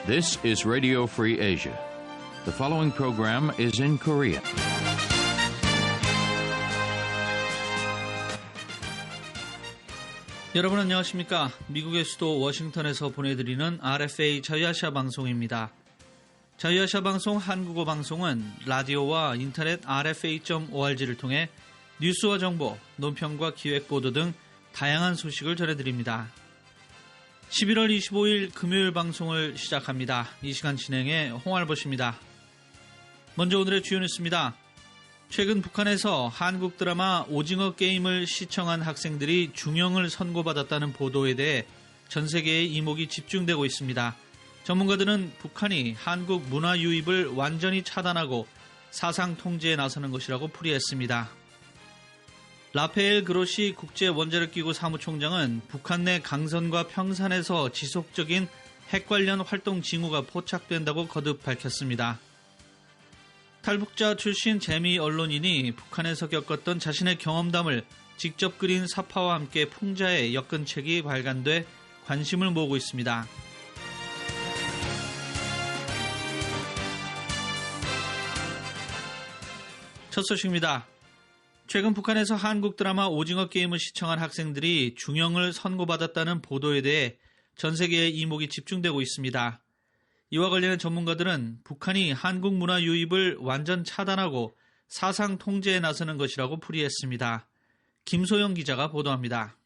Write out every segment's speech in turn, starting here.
This is Radio Free Asia. The following program is in Korean. 여러분 안녕하십니까? 미국의 수도 워싱턴에서 보내드리는 RFA 자유아시아 방송입니다. 자유아시아 방송 한국어 방송은 라디오와 인터넷 rfa.org를 통해 뉴스와 정보, 논평과 기획보도 등 다양한 소식을 전해드립니다. 11월 25일 금요일 방송을 시작합니다. 이 시간 진행의 홍알보십니다. 먼저 오늘의 주요 뉴스입니다. 최근 북한에서 한국 드라마 오징어 게임을 시청한 학생들이 중형을 선고받았다는 보도에 대해 전 세계의 이목이 집중되고 있습니다. 전문가들은 북한이 한국 문화 유입을 완전히 차단하고 사상 통제에 나서는 것이라고 풀이했습니다. 라페엘 그로시 국제원자력기구 사무총장은 북한 내 강선과 평산에서 지속적인 핵 관련 활동 징후가 포착된다고 거듭 밝혔습니다. 탈북자 출신 재미 언론인이 북한에서 겪었던 자신의 경험담을 직접 그린 사파와 함께 풍자의 엮은 책이 발간돼 관심을 모으고 있습니다. 첫 소식입니다. 최근 북한에서 한국 드라마 오징어 게임을 시청한 학생들이 중형을 선고받았다는 보도에 대해 전 세계의 이목이 집중되고 있습니다. 이와 관련해 전문가들은 북한이 한국 문화 유입을 완전 차단하고 사상 통제에 나서는 것이라고 풀이했습니다. 김소영 기자가 보도합니다.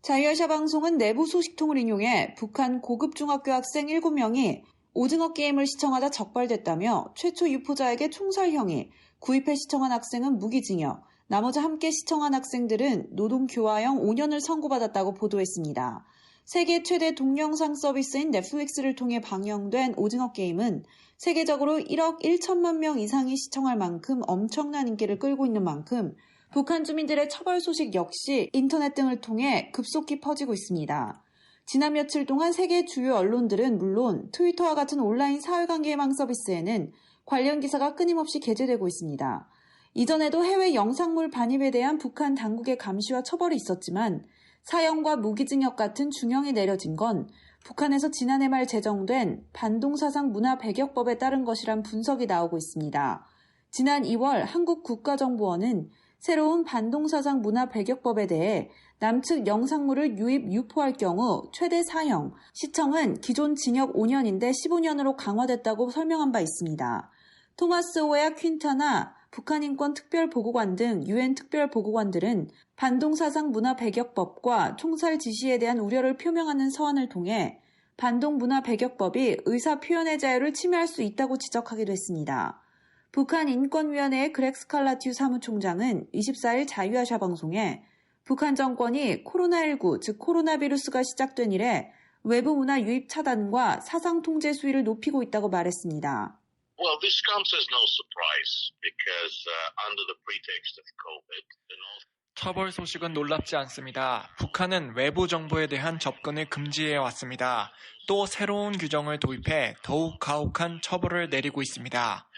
자유아시아 방송은 내부 소식통을 인용해 북한 고급 중학교 학생 7명이 오징어 게임을 시청하다 적발됐다며 최초 유포자에게 총살형이, 구입해 시청한 학생은 무기징역, 나머지 함께 시청한 학생들은 노동교화형 5년을 선고받았다고 보도했습니다. 세계 최대 동영상 서비스인 넷플릭스를 통해 방영된 오징어 게임은 세계적으로 1억 1천만 명 이상이 시청할 만큼 엄청난 인기를 끌고 있는 만큼 북한 주민들의 처벌 소식 역시 인터넷 등을 통해 급속히 퍼지고 있습니다. 지난 며칠 동안 세계 주요 언론들은 물론 트위터와 같은 온라인 사회관계망 서비스에는 관련 기사가 끊임없이 게재되고 있습니다. 이전에도 해외 영상물 반입에 대한 북한 당국의 감시와 처벌이 있었지만 사형과 무기징역 같은 중형이 내려진 건 북한에서 지난해 말 제정된 반동사상 문화 배격법에 따른 것이란 분석이 나오고 있습니다. 지난 2월 한국 국가정보원은 새로운 반동사상 문화 배격법에 대해 남측 영상물을 유입, 유포할 경우 최대 사형, 시청은 기존 징역 5년인데 15년으로 강화됐다고 설명한 바 있습니다. 토마스 오야 퀸타나 북한인권특별보고관 등 유엔 특별보고관들은 반동사상 문화 배격법과 총살 지시에 대한 우려를 표명하는 서한을 통해 반동문화 배격법이 의사표현의 자유를 침해할 수 있다고 지적하기도 했습니다. 북한 인권위원회의 그렉 스칼라튜 사무총장은 24일 자유아시아 방송에 북한 정권이 코로나19, 즉 코로나 비루스가 시작된 이래 외부 문화 유입 차단과 사상 통제 수위를 높이고 있다고 말했습니다. Well, this comes as no surprise because under the pretext of COVID, 처벌 소식은 놀랍지 않습니다. 북한은 외부 정보에 대한 접근을 금지해 왔습니다. 또 새로운 규정을 도입해 더욱 가혹한 처벌을 내리고 있습니다.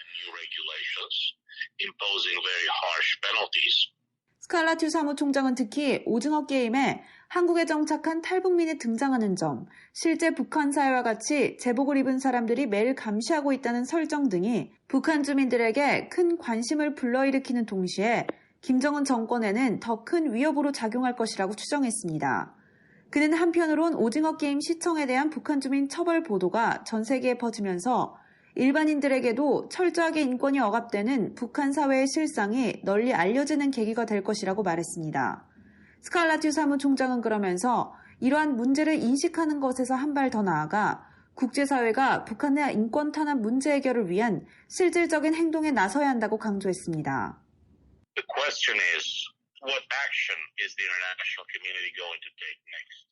스칼라튜 사무총장은 특히 오징어 게임에 한국에 정착한 탈북민이 등장하는 점, 실제 북한 사회와 같이 제복을 입은 사람들이 매일 감시하고 있다는 설정 등이 북한 주민들에게 큰 관심을 불러일으키는 동시에 김정은 정권에는 더 큰 위협으로 작용할 것이라고 추정했습니다. 그는 한편으론 오징어 게임 시청에 대한 북한 주민 처벌 보도가 전 세계에 퍼지면서 일반인들에게도 철저하게 인권이 억압되는 북한 사회의 실상이 널리 알려지는 계기가 될 것이라고 말했습니다. 스칼라튜 사무총장은 그러면서 이러한 문제를 인식하는 것에서 한 발 더 나아가 국제사회가 북한 내 인권 탄압 문제 해결을 위한 실질적인 행동에 나서야 한다고 강조했습니다. The question is, what action is the international community going to take next?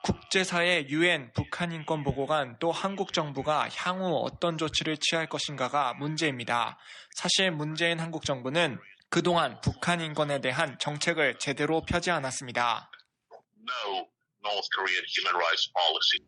국제사회 유엔 북한인권보고관 또 한국 정부가 향후 어떤 조치를 취할 것인가가 문제입니다. 사실 문재인 한국 정부는 그동안 북한 인권에 대한 정책을 제대로 펴지 않았습니다. No North Korean human rights policy.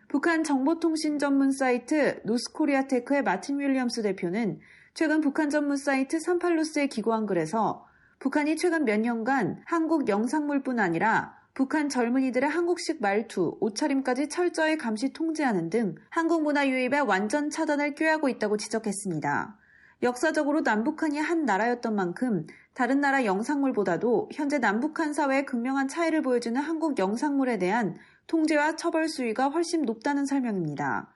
북한 정보통신 전문 사이트 노스코리아테크의 마틴 윌리엄스 대표는 최근 북한 전문 사이트 38루스에 기고한 글에서 북한이 최근 몇 년간 한국 영상물뿐 아니라 북한 젊은이들의 한국식 말투, 옷차림까지 철저히 감시 통제하는 등 한국 문화 유입의 완전 차단을 꾀하고 있다고 지적했습니다. 역사적으로 남북한이 한 나라였던 만큼 다른 나라 영상물보다도 현재 남북한 사회의 극명한 차이를 보여주는 한국 영상물에 대한 통제와 처벌 수위가 훨씬 높다는 설명입니다.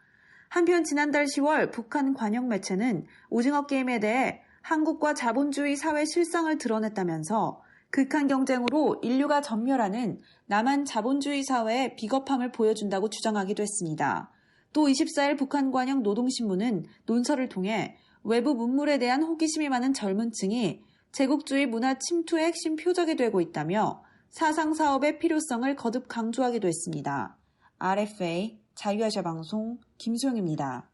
한편 지난달 10월 북한 관영 매체는 오징어 게임에 대해 한국과 자본주의 사회 실상을 드러냈다면서 극한 경쟁으로 인류가 전멸하는 남한 자본주의 사회의 비겁함을 보여준다고 주장하기도 했습니다. 또 24일 북한 관영 노동신문은 논설을 통해 외부 문물에 대한 호기심이 많은 젊은 층이 제국주의 문화 침투의 핵심 표적이 되고 있다며 사상 사업의 필요성을 거듭 강조하기도 했습니다. RFA 자유아시아 방송 김소영입니다.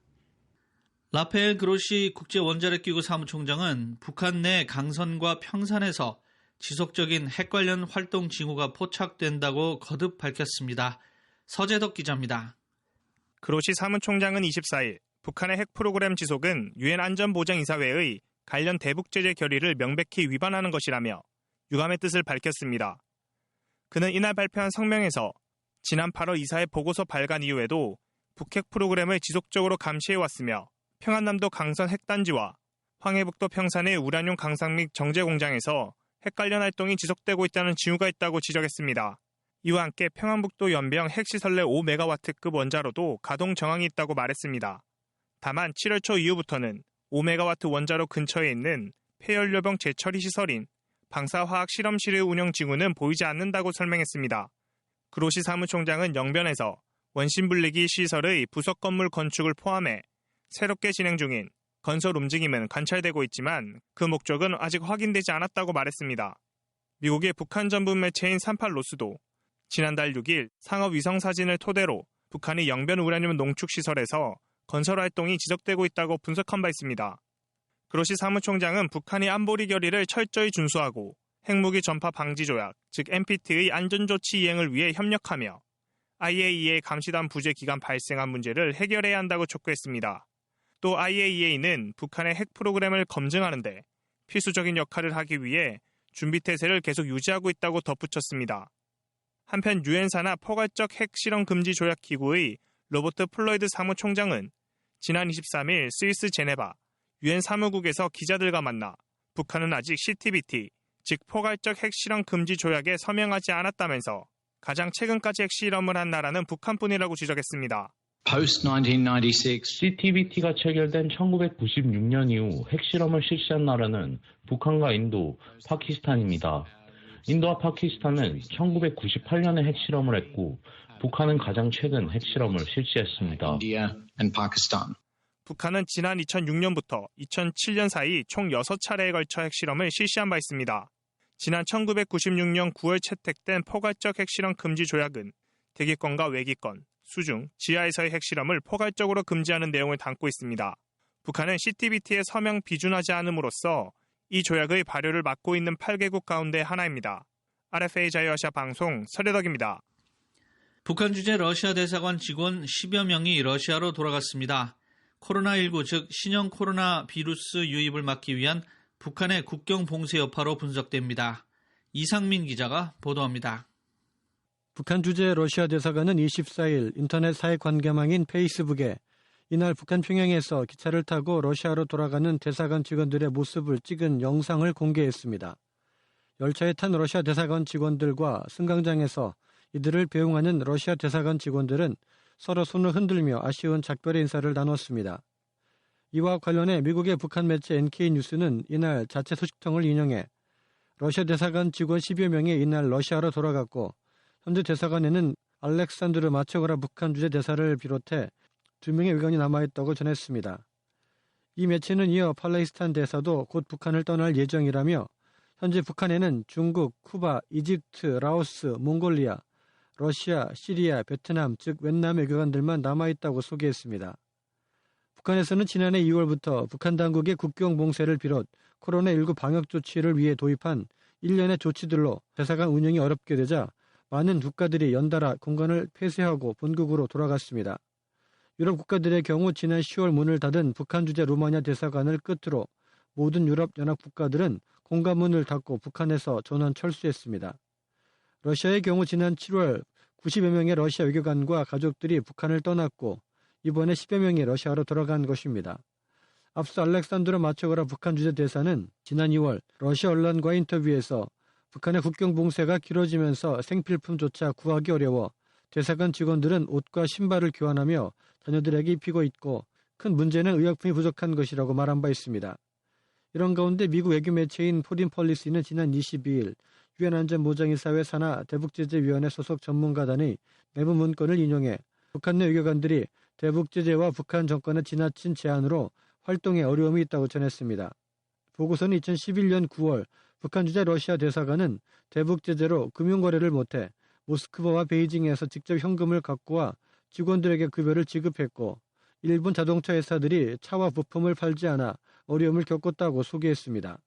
라페엘 그로시 국제원자력기구 사무총장은 북한 내 강선과 평산에서 지속적인 핵 관련 활동 징후가 포착된다고 거듭 밝혔습니다. 서재덕 기자입니다. 그로시 사무총장은 24일 북한의 핵 프로그램 지속은 유엔 안전보장이사회의 관련 대북 제재 결의를 명백히 위반하는 것이라며 유감의 뜻을 밝혔습니다. 그는 이날 발표한 성명에서 지난 8월 이사회 보고서 발간 이후에도 북핵 프로그램을 지속적으로 감시해왔으며 평안남도 강선 핵단지와 황해북도 평산의 우라늄 강상 및 정제 공장에서 핵 관련 활동이 지속되고 있다는 징후가 있다고 지적했습니다. 이와 함께 평안북도 연병 핵시설 내 5메가와트급 원자로도 가동 정황이 있다고 말했습니다. 다만 7월 초 이후부터는 5메가와트 원자로 근처에 있는 폐연료병 재처리 시설인 방사화학실험실의 운영 징후는 보이지 않는다고 설명했습니다. 그로시 사무총장은 영변에서 원심분리기 시설의 부속 건물 건축을 포함해 새롭게 진행 중인 건설 움직임은 관찰되고 있지만 그 목적은 아직 확인되지 않았다고 말했습니다. 미국의 북한 전문 매체인 38로스도 지난달 6일 상업 위성 사진을 토대로 북한의 영변 우라늄 농축시설에서 건설 활동이 지속되고 있다고 분석한 바 있습니다. 그로시 사무총장은 북한이 안보리 결의를 철저히 준수하고 핵무기 전파 방지 조약, 즉 NPT의 안전조치 이행을 위해 협력하며 IAEA 감시단 부재 기간 발생한 문제를 해결해야 한다고 촉구했습니다. 또 IAEA는 북한의 핵 프로그램을 검증하는 데 필수적인 역할을 하기 위해 준비태세를 계속 유지하고 있다고 덧붙였습니다. 한편 유엔사나 포괄적 핵실험 금지 조약 기구의 로버트 플로이드 사무총장은 지난 23일 스위스 제네바 유엔 사무국에서 기자들과 만나 북한은 아직 CTBT, 즉 포괄적 핵실험 금지 조약에 서명하지 않았다면서 가장 최근까지 핵실험을 한 나라는 북한뿐이라고 지적했습니다. Post-1996, CTBT가 체결된 1996년 이후 핵실험을 실시한 나라는 북한과 인도, 파키스탄입니다. 인도와 파키스탄은 1998년에 핵실험을 했고 북한은 가장 최근 핵실험을 실시했습니다. 북한은 지난 2006년부터 2007년 사이 총 6차례에 걸쳐 핵실험을 실시한 바 있습니다. 지난 1996년 9월 채택된 포괄적 핵실험 금지 조약은 대기권과 외기권, 수중, 지하에서의 핵실험을 포괄적으로 금지하는 내용을 담고 있습니다. 북한은 CTBT에 서명 비준하지 않음으로써 이 조약의 발효를 막고 있는 8개국 가운데 하나입니다. RFA 자유아시아 방송 서재덕입니다. 북한 주재 러시아 대사관 직원 10여 명이 러시아로 돌아갔습니다. 코로나19 즉 신형 코로나 비루스 유입을 막기 위한 북한의 국경 봉쇄 여파로 분석됩니다. 이상민 기자가 보도합니다. 북한 주재 러시아 대사관은 24일 인터넷 사회관계망인 페이스북에 이날 북한 평양에서 기차를 타고 러시아로 돌아가는 대사관 직원들의 모습을 찍은 영상을 공개했습니다. 열차에 탄 러시아 대사관 직원들과 승강장에서 이들을 배웅하는 러시아 대사관 직원들은 서로 손을 흔들며 아쉬운 작별의 인사를 나눴습니다. 이와 관련해 미국의 북한 매체 NK뉴스는 이날 자체 소식통을 인용해 러시아 대사관 직원 10여 명이 이날 러시아로 돌아갔고 현재 대사관에는 알렉산드르 마초그라 북한 주재 대사를 비롯해 2명의 의견이 남아있다고 전했습니다. 이 매체는 이어 팔레스타인 대사도 곧 북한을 떠날 예정이라며 현재 북한에는 중국, 쿠바, 이집트, 라오스, 몽골리아, 러시아, 시리아, 베트남, 즉 웬남의 외교관들만 남아있다고 소개했습니다. 북한에서는 지난해 2월부터 북한 당국의 국경 봉쇄를 비롯 코로나19 방역 조치를 위해 도입한 일련의 조치들로 대사관 운영이 어렵게 되자 많은 국가들이 연달아 공간을 폐쇄하고 본국으로 돌아갔습니다. 유럽 국가들의 경우 지난 10월 문을 닫은 북한 주재 루마니아 대사관을 끝으로 모든 유럽 연합 국가들은 공관문을 닫고 북한에서 전원 철수했습니다. 러시아의 경우 지난 7월 90여 명의 러시아 외교관과 가족들이 북한을 떠났고 이번에 10여 명이 러시아로 돌아간 것입니다. 앞서 알렉산드로 마초거라 북한 주재 대사는 지난 2월 러시아 언론과의 인터뷰에서 북한의 국경 봉쇄가 길어지면서 생필품조차 구하기 어려워 대사관 직원들은 옷과 신발을 교환하며 자녀들에게 입히고 있고 큰 문제는 의약품이 부족한 것이라고 말한 바 있습니다. 이런 가운데 미국 외교 매체인 포린 폴리시는 지난 22일 유엔 안전보장이사회 산하 대북제재위원회 소속 전문가단의 내부 문건을 인용해 북한 내 외교관들이 대북제재와 북한 정권의 지나친 제한으로 활동에 어려움이 있다고 전했습니다. 보고서는 2011년 9월 북한 주재 러시아 대사관은 대북제재로 금융거래를 못해 모스크바와 베이징에서 직접 현금을 갖고 와 직원들에게 급여를 지급했고 일본 자동차 회사들이 차와 부품을 팔지 않아 어려움을 겪었다고 소개했습니다.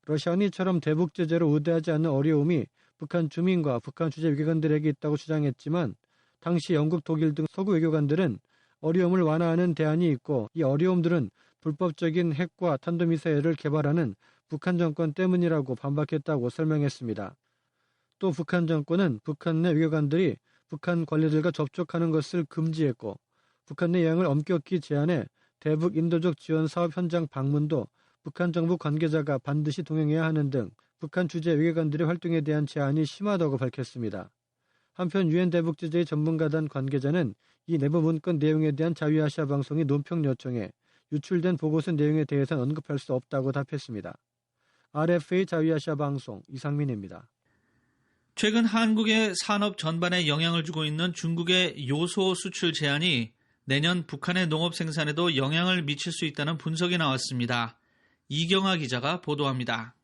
러시아는 이처럼 대북제재로 의도하지 않는 어려움이 북한 주민과 북한 주재 외교관들에게 있다고 주장했지만 당시 영국, 독일 등 서구 외교관들은 어려움을 완화하는 대안이 있고 이 어려움들은 불법적인 핵과 탄도미사일을 개발하는 북한 정권 때문이라고 반박했다고 설명했습니다. 또 북한 정권은 북한 내 외교관들이 북한 관리들과 접촉하는 것을 금지했고 북한 내 여행을 엄격히 제한해 대북 인도적 지원 사업 현장 방문도 북한 정부 관계자가 반드시 동행해야 하는 등 북한 주재 외교관들의 활동에 대한 제한이 심하다고 밝혔습니다. 한편 유엔 대북제재의 전문가단 관계자는 이 내부 문건 내용에 대한 자유아시아 방송이 논평 요청에 유출된 보고서 내용에 대해서는 언급할 수 없다고 답했습니다. RFA 자유아시아 방송 이상민입니다. 최근 한국의 산업 전반에 영향을 주고 있는 중국의 요소 수출 제한이 내년 북한의 농업 생산에도 영향을 미칠 수 있다는 분석이 나왔습니다. 이경아 기자가 보도합니다.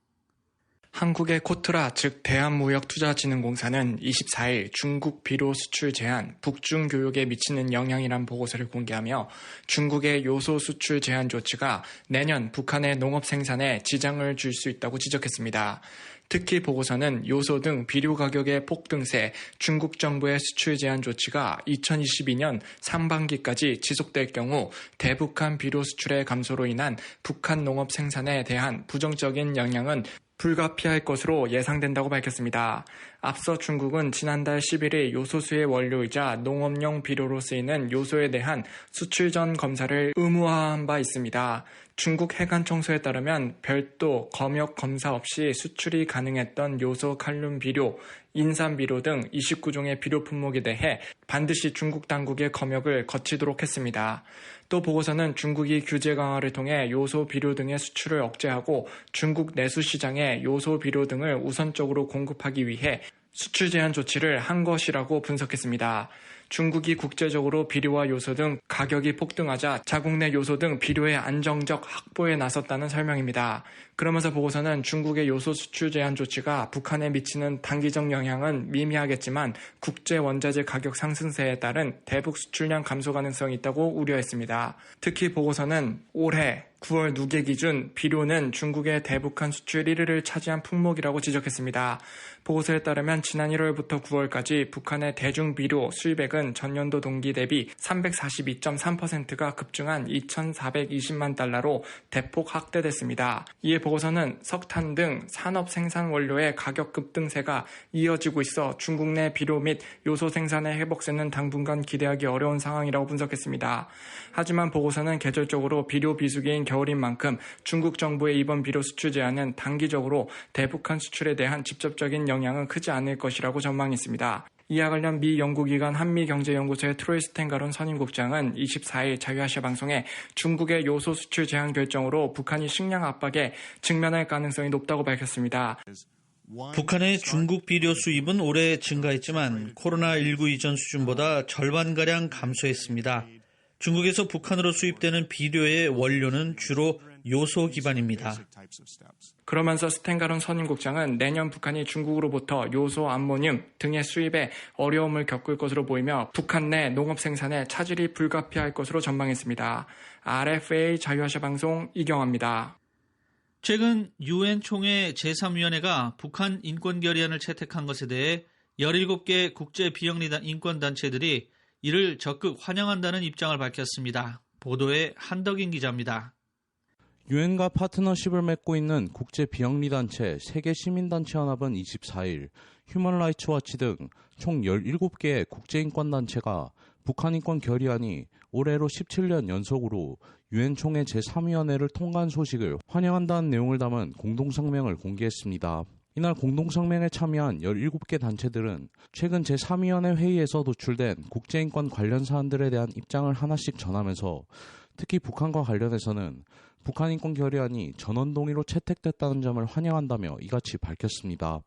한국의 코트라 즉 대한무역투자진흥공사는 24일 중국 비료 수출 제한, 북중 교역에 미치는 영향이란 보고서를 공개하며 중국의 요소 수출 제한 조치가 내년 북한의 농업 생산에 지장을 줄 수 있다고 지적했습니다. 특히 보고서는 요소 등 비료 가격의 폭등세, 중국 정부의 수출 제한 조치가 2022년 상반기까지 지속될 경우 대북한 비료 수출의 감소로 인한 북한 농업 생산에 대한 부정적인 영향은 불가피할 것으로 예상된다고 밝혔습니다. 앞서 중국은 지난달 11일 요소수의 원료이자 농업용 비료로 쓰이는 요소에 대한 수출 전 검사를 의무화한 바 있습니다. 중국 해관청소에 따르면 별도 검역 검사 없이 수출이 가능했던 요소 칼륨 비료, 인삼 비료 등 29종의 비료 품목에 대해 반드시 중국 당국의 검역을 거치도록 했습니다. 또 보고서는 중국이 규제 강화를 통해 요소 비료 등의 수출을 억제하고 중국 내수 시장에 요소 비료 등을 우선적으로 공급하기 위해 수출 제한 조치를 한 것이라고 분석했습니다. 중국이 국제적으로 비료와 요소 등 가격이 폭등하자 자국 내 요소 등 비료의 안정적 확보에 나섰다는 설명입니다. 그러면서 보고서는 중국의 요소 수출 제한 조치가 북한에 미치는 단기적 영향은 미미하겠지만 국제 원자재 가격 상승세에 따른 대북 수출량 감소 가능성이 있다고 우려했습니다. 특히 보고서는 올해 9월 누계 기준 비료는 중국의 대북한 수출 1위를 차지한 품목이라고 지적했습니다. 보고서에 따르면 지난 1월부터 9월까지 북한의 대중 비료 수입액은 전년도 동기 대비 342.3%가 급증한 2,420만 달러로 대폭 확대됐습니다. 이에 보고서는 석탄 등 산업 생산 원료의 가격 급등세가 이어지고 있어 중국 내 비료 및 요소 생산의 회복세는 당분간 기대하기 어려운 상황이라고 분석했습니다. 하지만 보고서는 계절적으로 비료 비수기인 겨울인 만큼 중국 정부의 이번 비료 수출 제한은 단기적으로 대북한 수출에 대한 직접적인 영향은 크지 않을 것이라고 전망했습니다. 이와 관련 미 연구기관 한미경제연구소의 트로이 스텐가론 선임국장은 24일 자유아시아 방송에 중국의 요소 수출 제한 결정으로 북한이 식량 압박에 직면할 가능성이 높다고 밝혔습니다. 북한의 중국 비료 수입은 올해 증가했지만 코로나19 이전 수준보다 절반가량 감소했습니다. 중국에서 북한으로 수입되는 비료의 원료는 주로 요소 기반입니다. 그러면서 스텐가론 선임국장은 내년 북한이 중국으로부터 요소, 암모늄 등의 수입에 어려움을 겪을 것으로 보이며 북한 내 농업 생산에 차질이 불가피할 것으로 전망했습니다. RFA 자유아시아 방송 이경화입니다. 최근 유엔 총회 제3위원회가 북한 인권 결의안을 채택한 것에 대해 17개 국제 비영리단 인권단체들이 이를 적극 환영한다는 입장을 밝혔습니다. 보도에 한덕인 기자입니다. 유엔과 파트너십을 맺고 있는 국제 비영리단체 세계시민단체연합은 24일 휴먼 라이츠 워치 등 총 17개의 국제인권단체가 북한인권 결의안이 올해로 17년 연속으로 유엔 총회 제3위원회를 통과한 소식을 환영한다는 내용을 담은 공동성명을 공개했습니다. 이날 공동성명에 참여한 17개 단체들은 최근 제3위원회 회의에서 도출된 국제인권 관련 사안들에 대한 입장을 하나씩 전하면서 특히 북한과 관련해서는 북한인권 결의안이 전원동의로 채택됐다는 점을 환영한다며 이같이 밝혔습니다.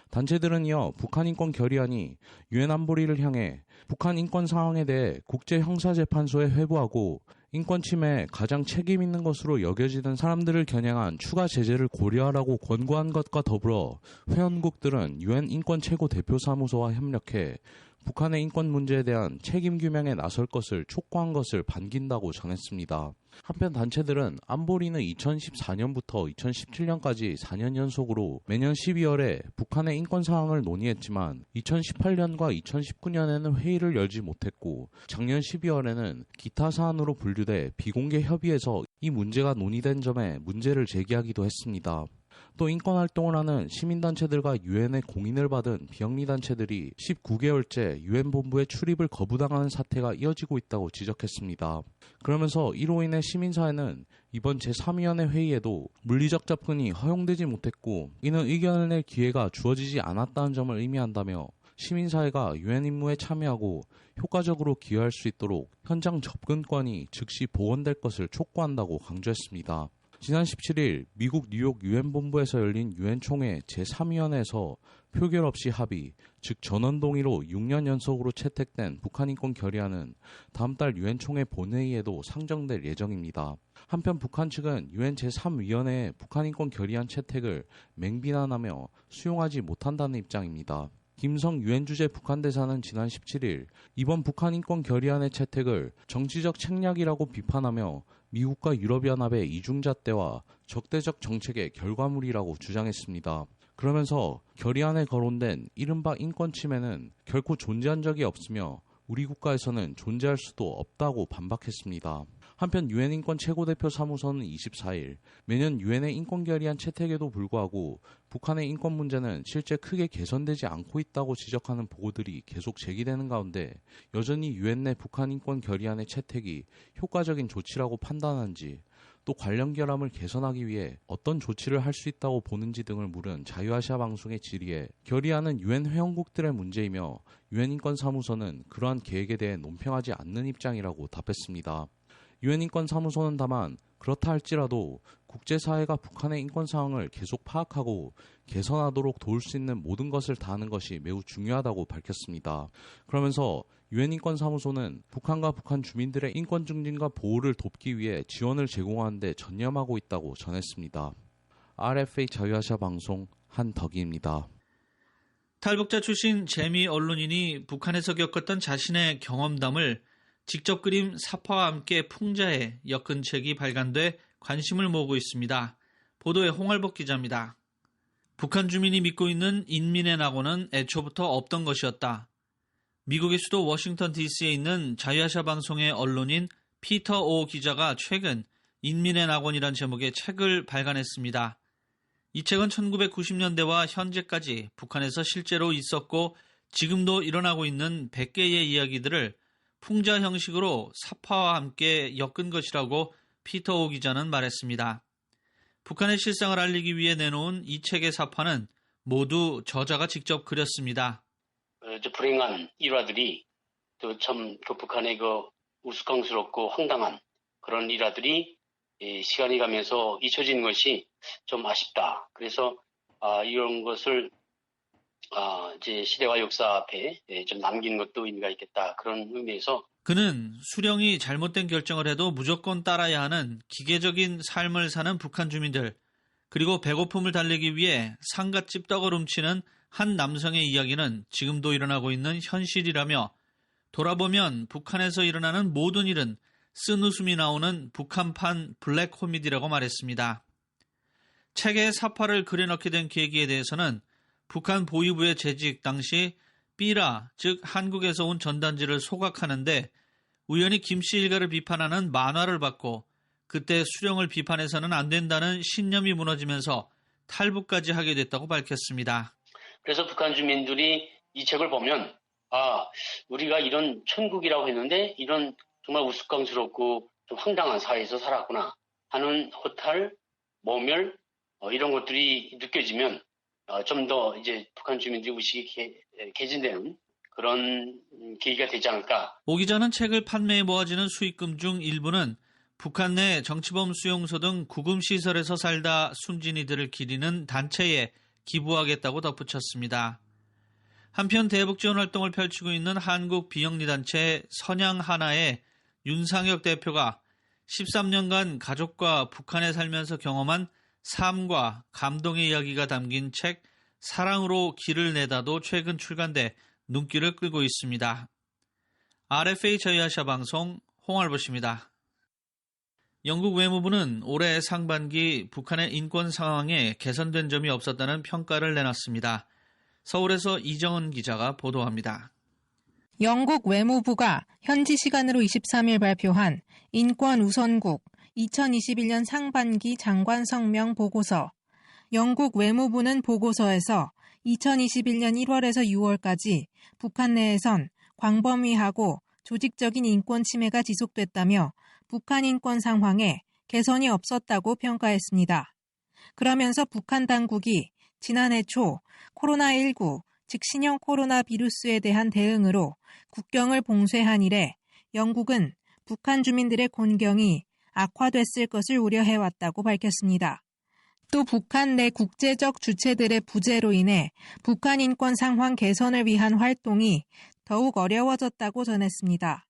단체들은 이어 북한인권 결의안이 유엔 안보리를 향해 북한 인권 상황에 대해 국제형사재판소에 회부하고 인권 침해에 가장 책임 있는 것으로 여겨지는 사람들을 겨냥한 추가 제재를 고려하라고 권고한 것과 더불어 회원국들은 유엔 인권 최고 대표사무소와 협력해 북한의 인권 문제에 대한 책임 규명에 나설 것을 촉구한 것을 반긴다고 전했습니다. 한편 단체들은 안보리는 2014년부터 2017년까지 4년 연속으로 매년 12월에 북한의 인권 사항을 논의했지만 2018년과 2019년에는 회의를 열지 못했고 작년 12월에는 기타 사안으로 분류돼 비공개 협의에서 이 문제가 논의된 점에 문제를 제기하기도 했습니다. 또 인권활동을 하는 시민단체들과 유엔의 공인을 받은 비영리단체들이 19개월째 유엔 본부의 출입을 거부당하는 사태가 이어지고 있다고 지적했습니다. 그러면서 이로 인해 시민사회는 이번 제3위원회 회의에도 물리적 접근이 허용되지 못했고 이는 의견을 낼 기회가 주어지지 않았다는 점을 의미한다며 시민사회가 유엔 임무에 참여하고 효과적으로 기여할 수 있도록 현장 접근권이 즉시 복원될 것을 촉구한다고 강조했습니다. 지난 17일 미국 뉴욕 유엔 본부에서 열린 유엔 총회 제3위원회에서 표결 없이 합의, 즉 전원동의로 6년 연속으로 채택된 북한인권 결의안은 다음 달 유엔 총회 본회의에도 상정될 예정입니다. 한편 북한 측은 유엔 제3위원회의 북한인권 결의안 채택을 맹비난하며 수용하지 못한다는 입장입니다. 김성 유엔 주재 북한 대사는 지난 17일 이번 북한인권 결의안의 채택을 정치적 책략이라고 비판하며 미국과 유럽연합의 이중잣대와 적대적 정책의 결과물이라고 주장했습니다. 그러면서 결의안에 거론된 이른바 인권 침해는 결코 존재한 적이 없으며 우리 국가에서는 존재할 수도 없다고 반박했습니다. 한편 유엔 인권 최고대표 사무소는 24일 매년 유엔의 인권 결의안 채택에도 불구하고 북한의 인권 문제는 실제 크게 개선되지 않고 있다고 지적하는 보고들이 계속 제기되는 가운데 여전히 유엔 내 북한 인권 결의안의 채택이 효과적인 조치라고 판단하는지 또 관련 결함을 개선하기 위해 어떤 조치를 할 수 있다고 보는지 등을 물은 자유아시아 방송의 질의에 결의안은 유엔 회원국들의 문제이며 유엔 인권사무소는 그러한 계획에 대해 논평하지 않는 입장이라고 답했습니다. 유엔 인권사무소는 다만 그렇다 할지라도 국제사회가 북한의 인권 상황을 계속 파악하고 개선하도록 도울 수 있는 모든 것을 다하는 것이 매우 중요하다고 밝혔습니다. 그러면서 유엔 인권사무소는 북한과 북한 주민들의 인권 증진과 보호를 돕기 위해 지원을 제공하는 데 전념하고 있다고 전했습니다. RFA 자유아시아 방송 한덕희입니다. 탈북자 출신 재미 언론인이 북한에서 겪었던 자신의 경험담을 직접 그림 사파와 함께 풍자해 엮은 책이 발간돼 관심을 모으고 있습니다. 보도에 홍알복 기자입니다. 북한 주민이 믿고 있는 인민의 낙원은 애초부터 없던 것이었다. 미국의 수도 워싱턴 DC에 있는 자유아시아 방송의 언론인 피터 오 기자가 최근 인민의 낙원이란 제목의 책을 발간했습니다. 이 책은 1990년대와 현재까지 북한에서 실제로 있었고 지금도 일어나고 있는 100개의 이야기들을 풍자 형식으로 사파와 함께 엮은 것이라고 피터 오 기자는 말했습니다. 북한의 실상을 알리기 위해 내놓은 이 책의 사파는 모두 저자가 직접 그렸습니다. 불행한 일화들이 또 참 북한의 우스꽝스럽고 황당한 그런 일화들이 시간이 가면서 잊혀지는 것이 좀 아쉽다. 그래서 이런 것을 이제 시대와 역사 앞에 좀 남기는 것도 의미가 있겠다. 그런 의미에서 그는 수령이 잘못된 결정을 해도 무조건 따라야 하는 기계적인 삶을 사는 북한 주민들, 그리고 배고픔을 달래기 위해 상갓집 떡을 훔치는 한 남성의 이야기는 지금도 일어나고 있는 현실이라며 돌아보면 북한에서 일어나는 모든 일은 쓴웃음이 나오는 북한판 블랙 코미디라고 말했습니다. 책에 사파를 그려넣게 된 계기에 대해서는 북한 보위부의 재직 당시 삐라, 즉 한국에서 온 전단지를 소각하는데 우연히 김씨 일가를 비판하는 만화를 받고 그때 수령을 비판해서는 안 된다는 신념이 무너지면서 탈북까지 하게 됐다고 밝혔습니다. 그래서 북한 주민들이 이 책을 보면 우리가 이런 천국이라고 했는데 이런 정말 우스꽝스럽고 좀 황당한 사회에서 살았구나 하는 허탈, 모멸 이런 것들이 느껴지면 좀 더 이제 북한 주민들이 의식이 개진되는 그런 계기가 되지 않을까. 오 기자는 책을 판매해 모아지는 수익금 중 일부는 북한 내 정치범 수용소 등 구금시설에서 살다 숨진 이들을 기리는 단체에 기부하겠다고 덧붙였습니다. 한편 대북 지원 활동을 펼치고 있는 한국 비영리단체 선양하나의 윤상혁 대표가 13년간 가족과 북한에 살면서 경험한 삶과 감동의 이야기가 담긴 책 사랑으로 길을 내다도 최근 출간돼 눈길을 끌고 있습니다. RFA 자유아시아 방송 홍알보십니다. 영국 외무부는 올해 상반기 북한의 인권 상황에 개선된 점이 없었다는 평가를 내놨습니다. 서울에서 이정은 기자가 보도합니다. 영국 외무부가 현지 시간으로 23일 발표한 인권 우선국 2021년 상반기 장관 성명 보고서. 영국 외무부는 보고서에서 2021년 1월에서 6월까지 북한 내에선 광범위하고 조직적인 인권 침해가 지속됐다며 북한 인권 상황에 개선이 없었다고 평가했습니다. 그러면서 북한 당국이 지난해 초 코로나19, 즉 신형 코로나 비루스에 대한 대응으로 국경을 봉쇄한 이래 영국은 북한 주민들의 곤경이 악화됐을 것을 우려해왔다고 밝혔습니다. 또 북한 내 국제적 주체들의 부재로 인해 북한 인권 상황 개선을 위한 활동이 더욱 어려워졌다고 전했습니다.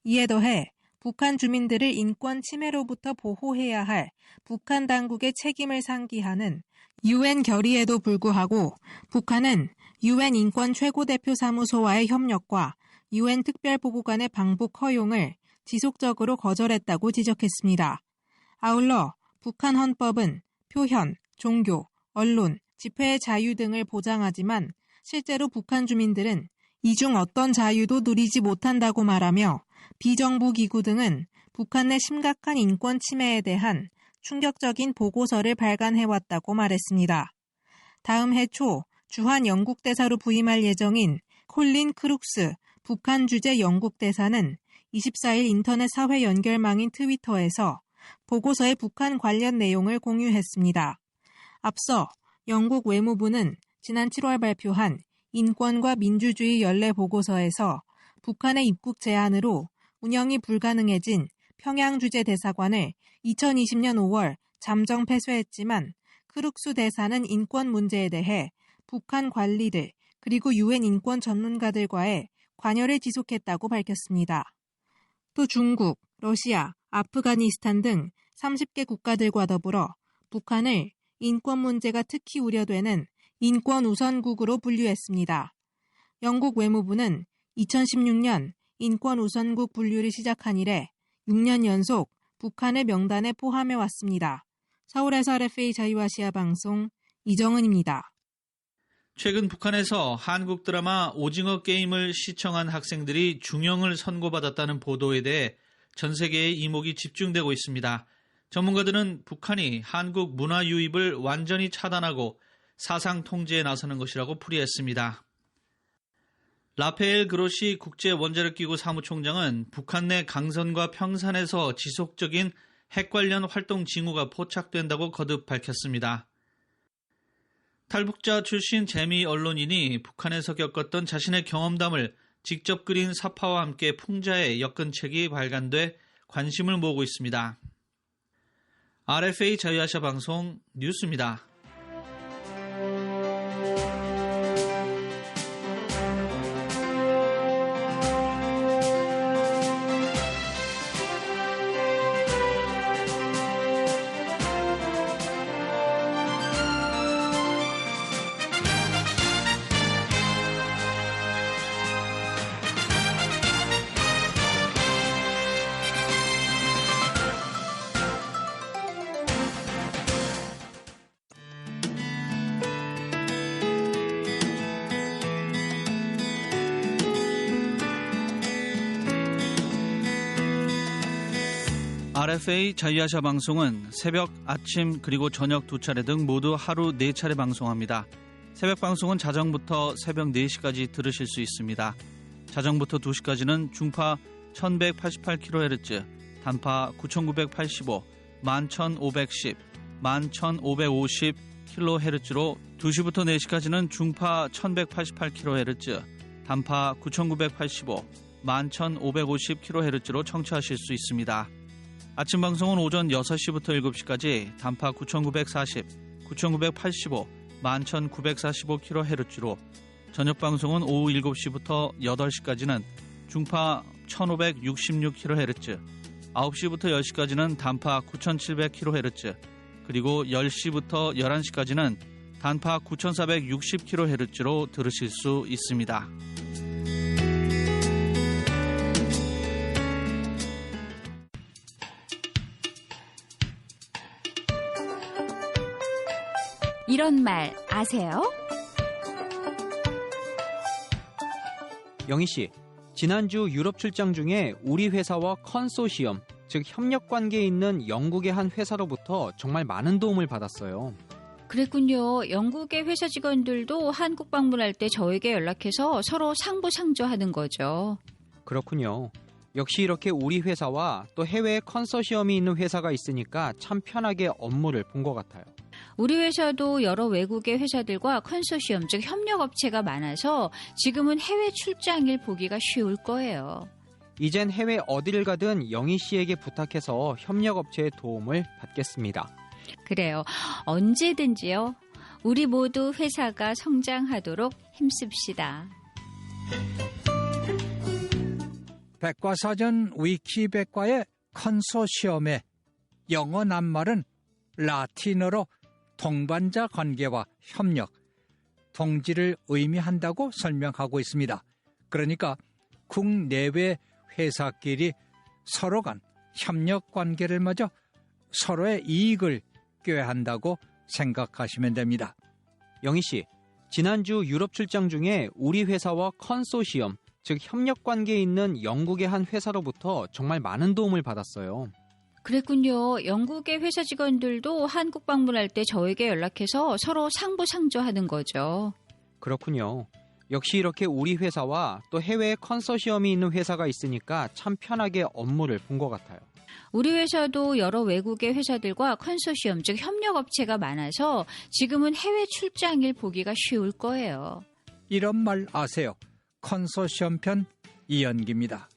이에 더해 북한 주민들을 인권 침해로부터 보호해야 할 북한 당국의 책임을 상기하는 UN 결의에도 불구하고 북한은 UN 인권 최고대표 사무소와의 협력과 UN 특별보고관의 방북 허용을 지속적으로 거절했다고 지적했습니다. 아울러 북한 헌법은 표현, 종교, 언론, 집회의 자유 등을 보장하지만 실제로 북한 주민들은 이 중 어떤 자유도 누리지 못한다고 말하며 비정부 기구 등은 북한 내 심각한 인권 침해에 대한 충격적인 보고서를 발간해왔다고 말했습니다. 다음 해 초 주한 영국 대사로 부임할 예정인 콜린 크룩스 북한 주재 영국 대사는 24일 인터넷 사회 연결망인 트위터에서 보고서의 북한 관련 내용을 공유했습니다. 앞서 영국 외무부는 지난 7월 발표한 인권과 민주주의 연례 보고서에서 북한의 입국 제한으로 운영이 불가능해진 평양 주재 대사관을 2020년 5월 잠정 폐쇄했지만 크룩스 대사는 인권 문제에 대해 북한 관리들 그리고 UN 인권 전문가들과의 관여를 지속했다고 밝혔습니다. 또 중국, 러시아, 아프가니스탄 등 30개 국가들과 더불어 북한을 인권 문제가 특히 우려되는 인권 우선국으로 분류했습니다. 영국 외무부는 2016년 인권 우선국 분류를 시작한 이래 6년 연속 북한을 명단에 포함해 왔습니다. 서울에서 RFA 자유아시아 방송 이정은입니다. 최근 북한에서 한국 드라마 오징어 게임을 시청한 학생들이 중형을 선고받았다는 보도에 대해 전 세계의 이목이 집중되고 있습니다. 전문가들은 북한이 한국 문화 유입을 완전히 차단하고 사상 통제에 나서는 것이라고 풀이했습니다. 라페엘 그로시 국제원자력기구 사무총장은 북한 내 강선과 평산에서 지속적인 핵 관련 활동 징후가 포착된다고 거듭 밝혔습니다. 탈북자 출신 재미 언론인이 북한에서 겪었던 자신의 경험담을 직접 그린 사파와 함께 풍자의 엮은 책이 발간돼 관심을 모으고 있습니다. RFA 자유아시아 방송 뉴스입니다. RFA 자유아시아 방송은 새벽, 아침, 그리고 저녁 2차례 등 모두 하루 4차례 방송합니다. 새벽 방송은 자정부터 새벽 4시까지 들으실 수 있습니다. 자정부터 2시까지는 중파 1188kHz, 단파 9985, 11510, 11550kHz로 2시부터 4시까지는 중파 1188kHz, 단파 9985, 11550kHz로 청취하실 수 있습니다. 아침 방송은 오전 6시부터 7시까지 단파 9940, 9985, 11945kHz로, 저녁 방송은 오후 7시부터 8시까지는 중파 1566kHz, 9시부터 10시까지는 단파 9700kHz, 그리고 10시부터 11시까지는 단파 9460kHz로 들으실 수 있습니다. 이런 말 아세요? 영희 씨, 지난주 유럽 출장 중에 우리 회사와 컨소시엄, 즉 협력 관계에 있는 영국의 한 회사로부터 정말 많은 도움을 받았어요. 그랬군요. 영국의 회사 직원들도 한국 방문할 때 저에게 연락해서 서로 상부상조하는 거죠. 그렇군요. 역시 이렇게 우리 회사와 또 해외에 컨소시엄이 있는 회사가 있으니까 참 편하게 업무를 본 것 같아요. 우리 회사도 여러 외국의 회사들과 컨소시엄, 즉 협력업체가 많아서 지금은 해외 출장일 보기가 쉬울 거예요. 이젠 해외 어디를 가든 영희 씨에게 부탁해서 협력업체의 도움을 받겠습니다. 그래요. 언제든지요. 우리 모두 회사가 성장하도록 힘씁시다. 백과사전 위키백과의 컨소시엄의 영어 낱말은 라틴어로 동반자 관계와 협력, 동지를 의미한다고 설명하고 있습니다. 그러니까 국내외 회사끼리 서로 간 협력 관계를 맺어 서로의 이익을 꾀한다고 생각하시면 됩니다. 영희 씨, 지난주 유럽 출장 중에 우리 회사와 컨소시엄, 즉 협력 관계에 있는 영국의 한 회사로부터 정말 많은 도움을 받았어요. 그랬군요. 영국의 회사 직원들도 한국 방문할 때 저에게 연락해서 서로 상부상조하는 거죠. 그렇군요. 역시 이렇게 우리 회사와 또 해외에 컨소시엄이 있는 회사가 있으니까 참 편하게 업무를 본 것 같아요. 우리 회사도 여러 외국의 회사들과 컨소시엄, 즉 협력업체가 많아서 지금은 해외 출장일 보기가 쉬울 거예요. 이런 말 아세요? 컨소시엄 편 이연기입니다.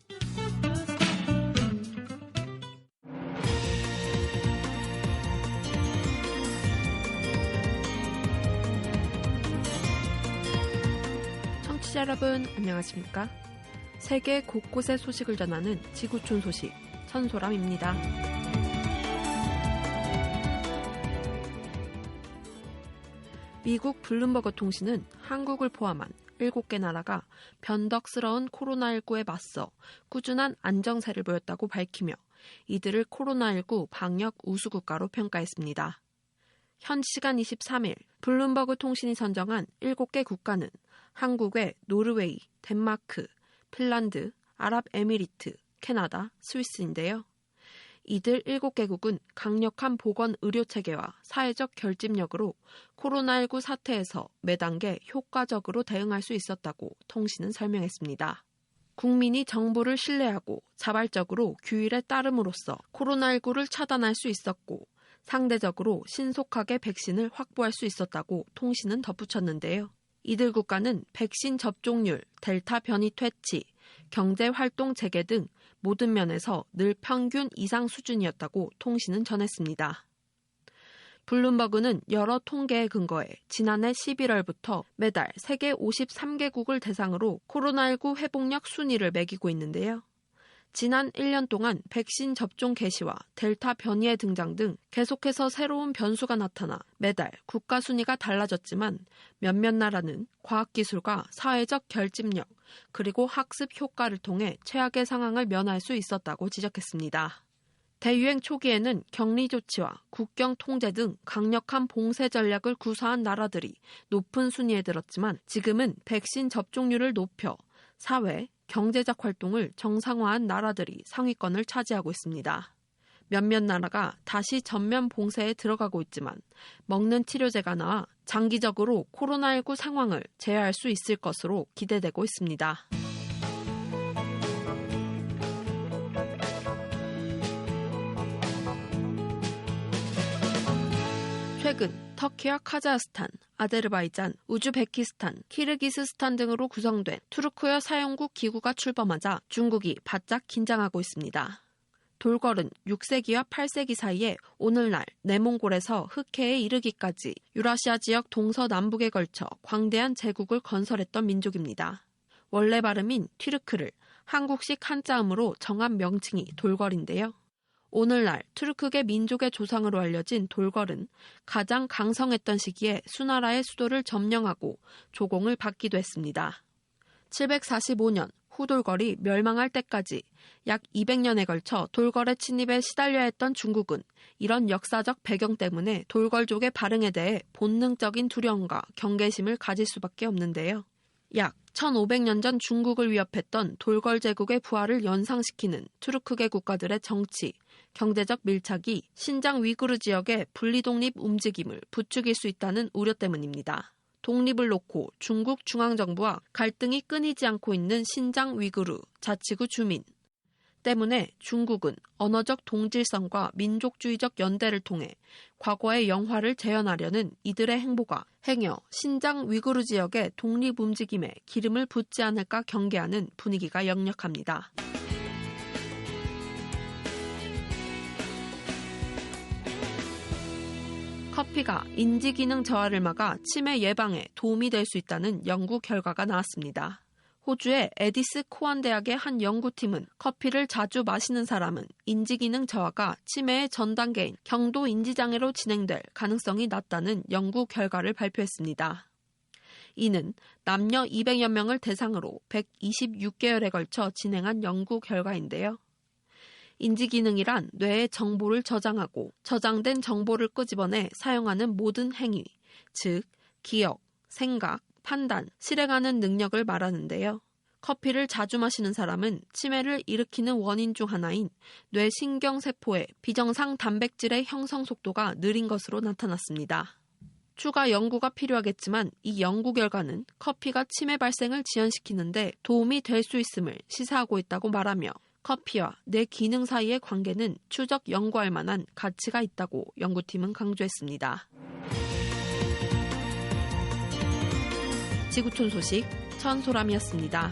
청취자 여러분 안녕하십니까? 세계 곳곳의 소식을 전하는 지구촌 소식 천소람입니다. 미국 블룸버그 통신은 한국을 포함한 7개 나라가 변덕스러운 코로나19에 맞서 꾸준한 안정세를 보였다고 밝히며 이들을 코로나19 방역 우수국가로 평가했습니다. 현 시간 23일 블룸버그 통신이 선정한 7개 국가는 한국 외 노르웨이, 덴마크, 핀란드, 아랍에미리트, 캐나다, 스위스인데요. 이들 7개국은 강력한 보건 의료체계와 사회적 결집력으로 코로나19 사태에서 매단계 효과적으로 대응할 수 있었다고 통신은 설명했습니다. 국민이 정보를 신뢰하고 자발적으로 규율에 따름으로써 코로나19를 차단할 수 있었고 상대적으로 신속하게 백신을 확보할 수 있었다고 통신은 덧붙였는데요. 이들 국가는 백신 접종률, 델타 변이 퇴치, 경제활동 재개 등 모든 면에서 늘 평균 이상 수준이었다고 통신은 전했습니다. 블룸버그는 여러 통계에 근거해 지난해 11월부터 매달 세계 53개국을 대상으로 코로나19 회복력 순위를 매기고 있는데요. 지난 1년 동안 백신 접종 개시와 델타 변이의 등장 등 계속해서 새로운 변수가 나타나 매달 국가 순위가 달라졌지만 몇몇 나라는 과학기술과 사회적 결집력 그리고 학습 효과를 통해 최악의 상황을 면할 수 있었다고 지적했습니다. 대유행 초기에는 격리 조치와 국경 통제 등 강력한 봉쇄 전략을 구사한 나라들이 높은 순위에 들었지만 지금은 백신 접종률을 높여 사회, 경제적 활동을 정상화한 나라들이 상위권을 차지하고 있습니다. 몇몇 나라가 다시 전면 봉쇄에 들어가고 있지만 먹는 치료제가 나와 장기적으로 코로나19 상황을 제어할 수 있을 것으로 기대되고 있습니다. 최근 터키와 카자흐스탄, 아제르바이잔, 우즈베키스탄, 키르기스스탄 등으로 구성된 투르크여 사용국 기구가 출범하자 중국이 바짝 긴장하고 있습니다. 돌걸은 6세기와 8세기 사이에 오늘날 내몽골에서 흑해에 이르기까지 유라시아 지역 동서남북에 걸쳐 광대한 제국을 건설했던 민족입니다. 원래 발음인 튀르크를 한국식 한자음으로 정한 명칭이 돌걸인데요. 오늘날 투르크계 민족의 조상으로 알려진 돌걸은 가장 강성했던 시기에 수나라의 수도를 점령하고 조공을 받기도 했습니다. 745년 후돌걸이 멸망할 때까지 약 200년에 걸쳐 돌걸의 침입에 시달려야 했던 중국은 이런 역사적 배경 때문에 돌걸족의 발흥에 대해 본능적인 두려움과 경계심을 가질 수밖에 없는데요. 약 1500년 전 중국을 위협했던 돌걸 제국의 부활을 연상시키는 투르크계 국가들의 정치, 경제적 밀착이 신장 위구르 지역의 분리독립 움직임을 부추길 수 있다는 우려 때문입니다. 독립을 놓고 중국 중앙정부와 갈등이 끊이지 않고 있는 신장 위구르 자치구 주민 때문에 중국은 언어적 동질성과 민족주의적 연대를 통해 과거의 영화를 재현하려는 이들의 행보가 행여 신장 위구르 지역의 독립 움직임에 기름을 붓지 않을까 경계하는 분위기가 역력합니다. 커피가 인지기능 저하를 막아 치매 예방에 도움이 될 수 있다는 연구 결과가 나왔습니다. 호주의 에디스 코안 대학의 한 연구팀은 커피를 자주 마시는 사람은 인지기능 저하가 치매의 전 단계인 경도 인지장애로 진행될 가능성이 낮다는 연구 결과를 발표했습니다. 이는 남녀 200여 명을 대상으로 126개월에 걸쳐 진행한 연구 결과인데요. 인지기능이란 뇌의 정보를 저장하고 저장된 정보를 끄집어내 사용하는 모든 행위, 즉 기억, 생각, 판단, 실행하는 능력을 말하는데요. 커피를 자주 마시는 사람은 치매를 일으키는 원인 중 하나인 뇌신경세포의 비정상 단백질의 형성 속도가 느린 것으로 나타났습니다. 추가 연구가 필요하겠지만 이 연구 결과는 커피가 치매 발생을 지연시키는데 도움이 될 수 있음을 시사하고 있다고 말하며 커피와 뇌 기능 사이의 관계는 추적 연구할 만한 가치가 있다고 연구팀은 강조했습니다. 지구촌 소식 천소람이었습니다.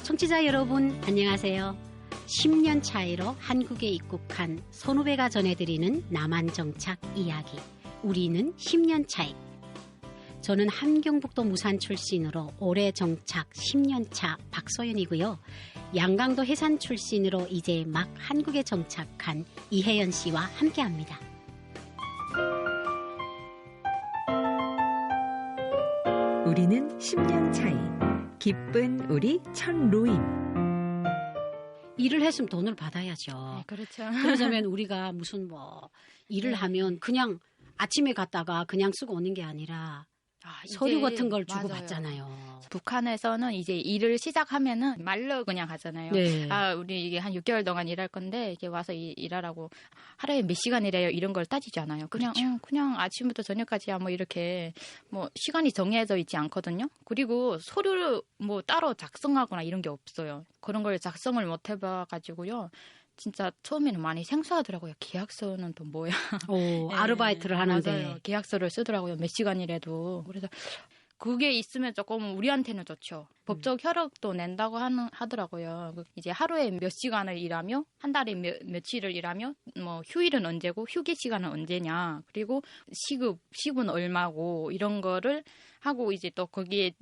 청취자 여러분 안녕하세요. 10년 차이로 한국에 입국한 선후배가 전해드리는 남한정착 이야기. 우리는 10년 차이. 저는 함경북도 무산 출신으로 올해 정착 10년 차 박소연이고요. 양강도 해산 출신으로 이제 막 한국에 정착한 이혜연 씨와 함께합니다. 우리는 10년 차이. 기쁜 우리 첫 로임. 일을 했으면 돈을 받아야죠. 네, 그렇죠. 그러자면 우리가 무슨 일을 하면 그냥 아침에 갔다가 그냥 쓰고 오는 게 아니라 서류 같은 걸 주고 맞아요. 받잖아요. 북한에서는 이제 일을 시작하면은 말로 그냥 하잖아요. 네. 우리 이게 한 6개월 동안 일할 건데 이게 와서 일하라고 하루에 몇 시간 일해요 이런 걸 따지지 않아요. 그냥 그렇죠. 그냥 아침부터 저녁까지야 이렇게 시간이 정해져 있지 않거든요. 그리고 서류를 따로 작성하거나 이런 게 없어요. 그런 걸 작성을 못 해봐가지고요. 진짜 처음에는 많이 생소하더라고요. 계약서는 또 뭐야. 네, 아르바이트를 하는데. 맞아요. 계약서를 쓰더라고요. 몇 시간이라도. 그래서 그게 있으면 조금 우리한테는 좋죠. 법적 효력도 낸다고 하더라고요. 이제 하루에 몇 시간을 일하며 한 달에 며칠을 일하며 휴일은 언제고 휴게 시간은 언제냐. 그리고 시급은 얼마고 이런 거를 하고 이제 또 거기에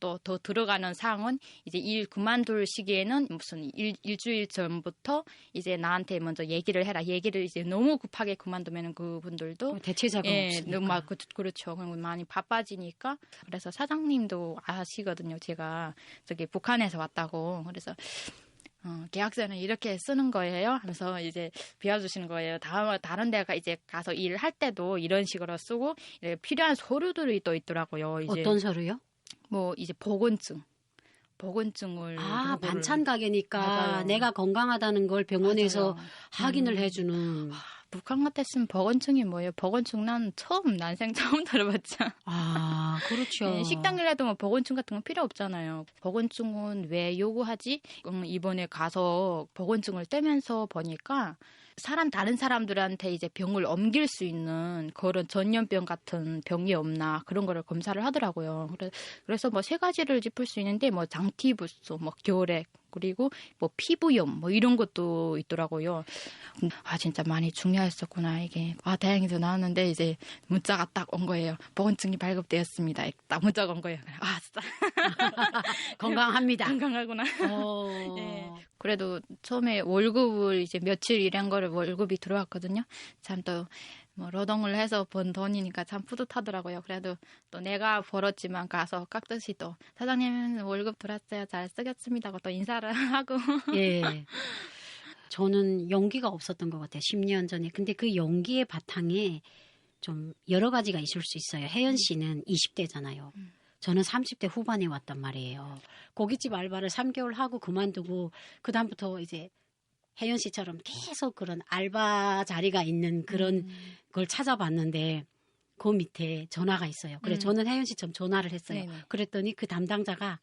또 더 들어가는 사항은 이제 일 그만둘 시기에는 무슨 일주일 전부터 이제 나한테 먼저 얘기를 해라. 얘기를 이제 너무 급하게 그만두면은 그분들도 대체자가 없으니까. 막 그렇죠. 많이 바빠지니까. 그래서 사장님도 아시거든요. 제가 저기 북한에서 왔다고. 그래서 계약서는 이렇게 쓰는 거예요 하면서 이제 비워주시는 거예요. 다른 데가 이제 가서 일을 할 때도 이런 식으로 쓰고 필요한 서류들이 또 있더라고요. 이제 어떤 서류요? 뭐 이제 보건증을 반찬 가게니까 맞아요. 내가 건강하다는 걸 병원에서 맞아요. 확인을 해주는. 북한 같았으면 보건증이 뭐예요? 보건증 난생 처음 들어봤죠. 그렇죠. 네, 식당이라도 뭐 보건증 같은 건 필요 없잖아요. 보건증은 왜 요구하지? 이번에 가서 보건증을 떼면서 보니까 다른 사람들한테 이제 병을 옮길 수 있는 그런 전염병 같은 병이 없나 그런 거를 검사를 하더라고요. 그래서 뭐 3가지를 짚을 수 있는데 뭐 장티부스, 뭐 결핵, 그리고 뭐 피부염 뭐 이런 것도 있더라고요. 진짜 많이 중요했었구나 이게. 다행히도 나왔는데 이제 문자가 딱 온 거예요. 보건증이 발급되었습니다. 딱 문자가 온 거예요. 진짜 건강합니다. 건강하구나. 네. 그래도 처음에 월급을 이제 며칠 일한 거를 월급이 들어왔거든요. 참 또 뭐 노동을 해서 번 돈이니까 참 뿌듯하더라고요. 그래도 또 내가 벌었지만 가서 깍듯이 또 사장님 월급 들어왔어요. 잘 쓰겠습니다. 또 인사를 하고. 예. 저는 용기가 없었던 것 같아요. 10년 전에. 근데 그 용기의 바탕에 좀 여러 가지가 있을 수 있어요. 혜연 씨는 20대잖아요. 저는 30대 후반에 왔단 말이에요. 고깃집 알바를 3개월 하고 그만두고 그다음부터 이제 혜연 씨처럼 계속 그런 알바 자리가 있는 그런 걸 찾아봤는데 그 밑에 전화가 있어요. 그래 저는 혜연 씨처럼 전화를 했어요. 네네. 그랬더니 그 담당자가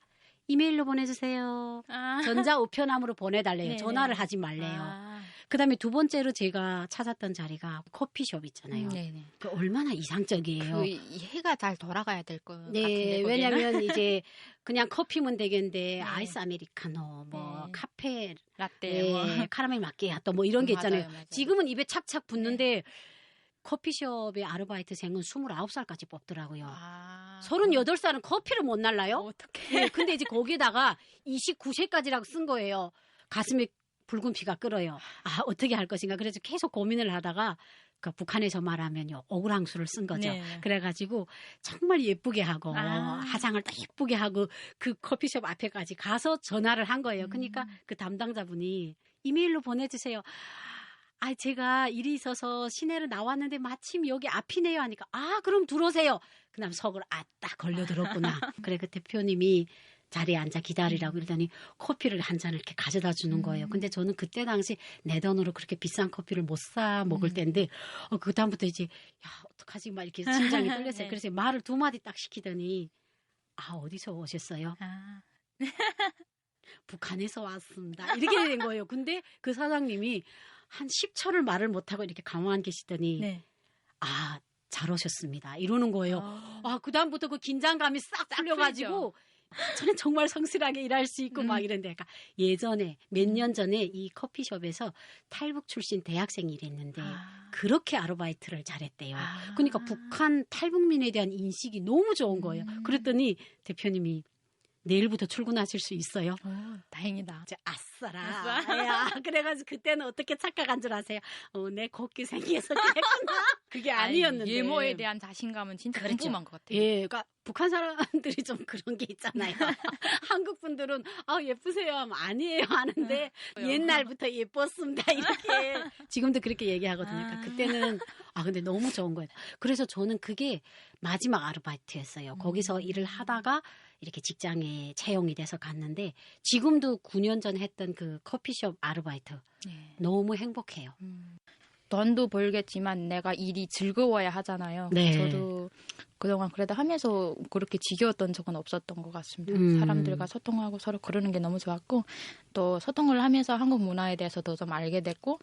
이메일로 보내주세요. 전자 우편함으로 보내달래요. 네네. 전화를 하지 말래요. 그다음에 두 번째로 제가 찾았던 자리가 커피숍 있잖아요. 네네. 그 얼마나 이상적이에요. 해가 잘 돌아가야 될 거 같은데. 네, 왜냐면 이제 그냥 커피면 되겠는데 아이스 아메리카노, 카페 라떼, 카라멜 마키아토 뭐 이런 게 있잖아요. 맞아요. 지금은 입에 착착 붙는데 커피숍의 아르바이트생은 29살까지 뽑더라고요. 38살은 커피를 못 날라요? 어떡해. 네, 근데 이제 거기에다가 29세까지라고 쓴 거예요. 가슴에 붉은 피가 끓어요. 어떻게 할 것인가. 그래서 계속 고민을 하다가 북한에서 말하면요. 오그랑수를 쓴 거죠. 네. 그래가지고 정말 예쁘게 하고 화장을 딱 예쁘게 하고 그 커피숍 앞에까지 가서 전화를 한 거예요. 그러니까 그 담당자분이 이메일로 보내주세요. 제가 일이 있어서 시내로 나왔는데 마침 여기 앞이네요 하니까 그럼 들어오세요. 그다음 속으로 딱 걸려들었구나. 그래 그 대표님이 자리에 앉아 기다리라고 이러더니 커피를 한 잔을 이렇게 가져다 주는 거예요. 근데 저는 그때 당시 내 돈으로 그렇게 비싼 커피를 못 사 먹을 때인데 그다음부터 이제 어떡하지 막 이렇게 심장이 떨렸어요. 네. 그래서 말을 2마디 딱 시키더니 어디서 오셨어요? 북한에서 왔습니다. 이렇게 된 거예요. 근데 그 사장님이 한 10초를 말을 못하고 이렇게 가만히 계시더니 잘 오셨습니다. 이러는 거예요. 그다음부터 그 긴장감이 싹 풀려가지고 저는 정말 성실하게 일할 수 있고 막 이런데 예전에 몇 년 전에 이 커피숍에서 탈북 출신 대학생이 일했는데 그렇게 아르바이트를 잘했대요. 그러니까 북한 탈북민에 대한 인식이 너무 좋은 거예요. 그랬더니 대표님이 내일부터 출근하실 수 있어요. 다행이다. 아싸라. 그래가지고 그때는 어떻게 착각한 줄 아세요? 내 곱게 생겨서 그랬구나. 그게 아니었는데. 예모에 대한 자신감은 진짜 궁금한 것 같아요. 예, 그러니까 북한 사람들이 좀 그런 게 있잖아요. 한국 분들은 예쁘세요 하면 아니에요 하는데 옛날부터 예뻤습니다 이렇게 지금도 그렇게 얘기하거든요. 그러니까 그때는 근데 너무 좋은 거예요. 그래서 저는 그게 마지막 아르바이트였어요. 거기서 일을 하다가 이렇게 직장에 채용이 돼서 갔는데 지금도 9년 전 했던 그 커피숍 아르바이트 너무 행복해요. 돈도 벌겠지만 내가 일이 즐거워야 하잖아요. 네. 저도 그동안 그래도 하면서 그렇게 지겨웠던 적은 없었던 것 같습니다. 사람들과 소통하고 서로 그러는 게 너무 좋았고 또 소통을 하면서 한국 문화에 대해서도 좀 알게 됐고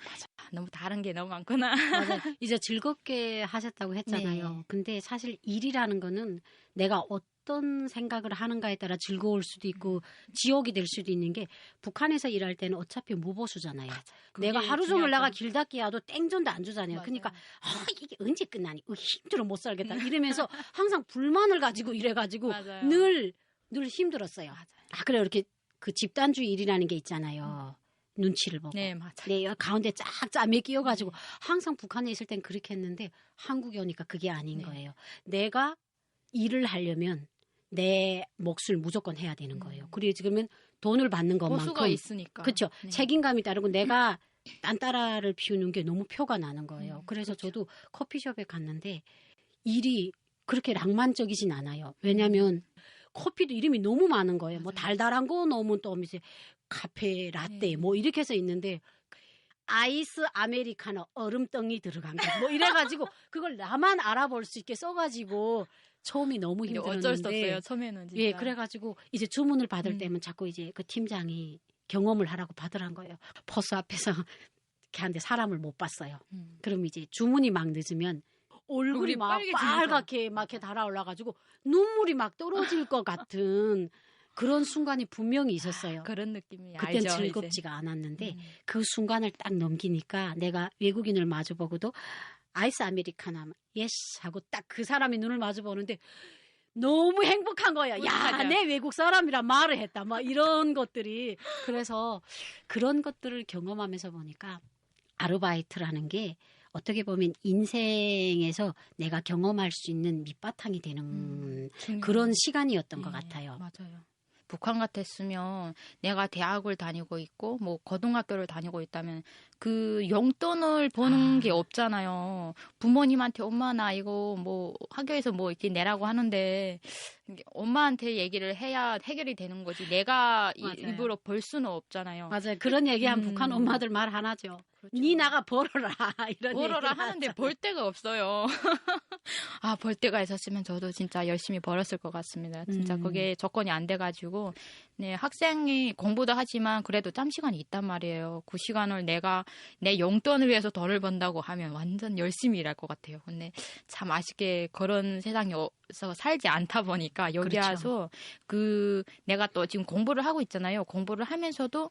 너무 다른 게 너무 많구나. 맞아요. 이제 즐겁게 하셨다고 했잖아요. 네. 근데 사실 일이라는 거는 내가 어떤 생각을 하는가에 따라 즐거울 수도 있고 지옥이 될 수도 있는 게 북한에서 일할 때는 어차피 무보수잖아요. 내가 하루 종일 나가 길 닦기 해도 땡전도 안 주잖아요. 그러니까 이게 언제 끝나니? 힘들어 못 살겠다. 이러면서 항상 불만을 가지고 이래가지고 늘 늘 힘들었어요. 그래 이렇게 그 집단주의 일이라는 게 있잖아요. 눈치를 보고. 네, 맞아요. 네, 가운데 쫙 짬에 끼어가지고 항상 북한에 있을 땐 그렇게 했는데 한국에 오니까 그게 아닌 거예요. 내가 일을 하려면 내 몫을 무조건 해야 되는 거예요. 그리고 지금은 돈을 받는 것만큼 보수가 있으니까. 그렇죠. 네. 책임감이 따르고 내가 딴따라를 피우는 게 너무 표가 나는 거예요. 그래서 그렇죠. 저도 커피숍에 갔는데 일이 그렇게 낭만적이진 않아요. 왜냐하면 커피도 이름이 너무 많은 거예요. 뭐 달달한 거 넣으면 또 이제 카페 라떼 뭐 이렇게 해서 있는데 아이스 아메리카노 얼음덩이 들어간 거 뭐 이래가지고 그걸 나만 알아볼 수 있게 써가지고 처음이 너무 힘들었는데 어쩔 수 없어요. 처음에는 진짜. 예, 그래가지고 이제 주문을 받을 때면 자꾸 이제 그 팀장이 경험을 하라고 받으란 거예요. 포스 앞에서 걔한테 사람을 못 봤어요. 그럼 이제 주문이 막 늦으면 얼굴이 막 빨갛게 막 이렇게 달아올라가지고 눈물이 막 떨어질 것 같은 그런 순간이 분명히 있었어요. 그런 느낌이 그땐 알죠, 즐겁지가 않았는데 그 순간을 딱 넘기니까 내가 외국인을 마주보고도 아이스 아메리카노 예스 하고 딱 그 사람이 눈을 마주보는데 너무 행복한 거야. 야, 내 외국 사람이라 말을 했다. 막 이런 것들이. 그래서 그런 것들을 경험하면서 보니까 아르바이트라는 게 어떻게 보면 인생에서 내가 경험할 수 있는 밑바탕이 되는 그런 시간이었던 것 같아요. 맞아요. 북한 같았으면 내가 대학을 다니고 있고 뭐 고등학교를 다니고 있다면 그 용돈을 버는 게 없잖아요. 부모님한테 엄마 나 이거 뭐 학교에서 뭐 이렇게 내라고 하는데 엄마한테 얘기를 해야 해결이 되는 거지. 내가 일부러 벌 수는 없잖아요. 맞아요. 그런 얘기하면 북한 엄마들 말 하나죠. 니 나가 벌어라 이런 벌어라 하는데 벌 데가 없어요. 벌 데가 있었으면 저도 진짜 열심히 벌었을 것 같습니다. 진짜 그게 조건이 안 돼가지고 네, 학생이 공부도 하지만 그래도 짬 시간이 있단 말이에요. 그 시간을 내가 내 용돈을 위해서 돈을 번다고 하면 완전 열심히 일할 것 같아요. 근데 참 아쉽게 그런 세상에서 살지 않다 보니까 여기 와서 그 내가 또 지금 공부를 하고 있잖아요. 공부를 하면서도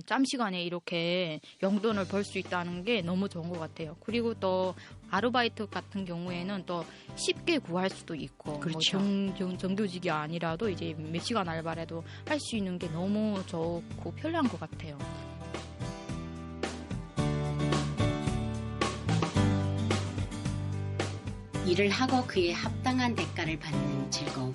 짬 시간에 이렇게 용돈을 벌 수 있다는 게 너무 좋은 것 같아요. 그리고 또 아르바이트 같은 경우에는 또 쉽게 구할 수도 있고 그렇죠. 뭐 정규직이 아니라도 이제 몇 시간 알바라도 할 수 있는 게 너무 좋고 편리한 것 같아요. 일을 하고 그에 합당한 대가를 받는 즐거움.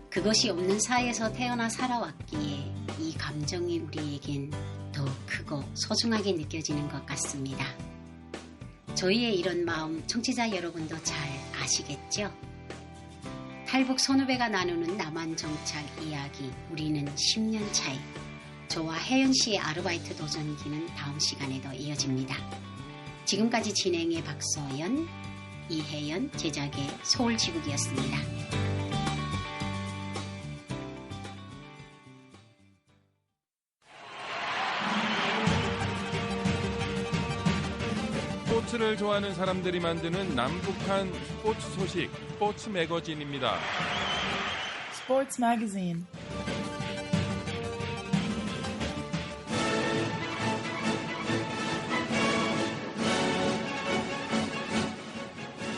그것이 없는 사회에서 태어나 살아왔기에 이 감정이 우리에겐 더 크고 소중하게 느껴지는 것 같습니다. 저희의 이런 마음 청취자 여러분도 잘 아시겠죠? 탈북 선후배가 나누는 남한 정착 이야기 우리는 10년 차이. 저와 혜연 씨의 아르바이트 도전기는 다음 시간에도 이어집니다. 지금까지 진행의 박서연, 이혜연, 제작의 서울지국이었습니다. 스포츠를 좋아하는 사람들이 만드는 남북한 스포츠 소식, 스포츠 매거진입니다. 스포츠 매거진.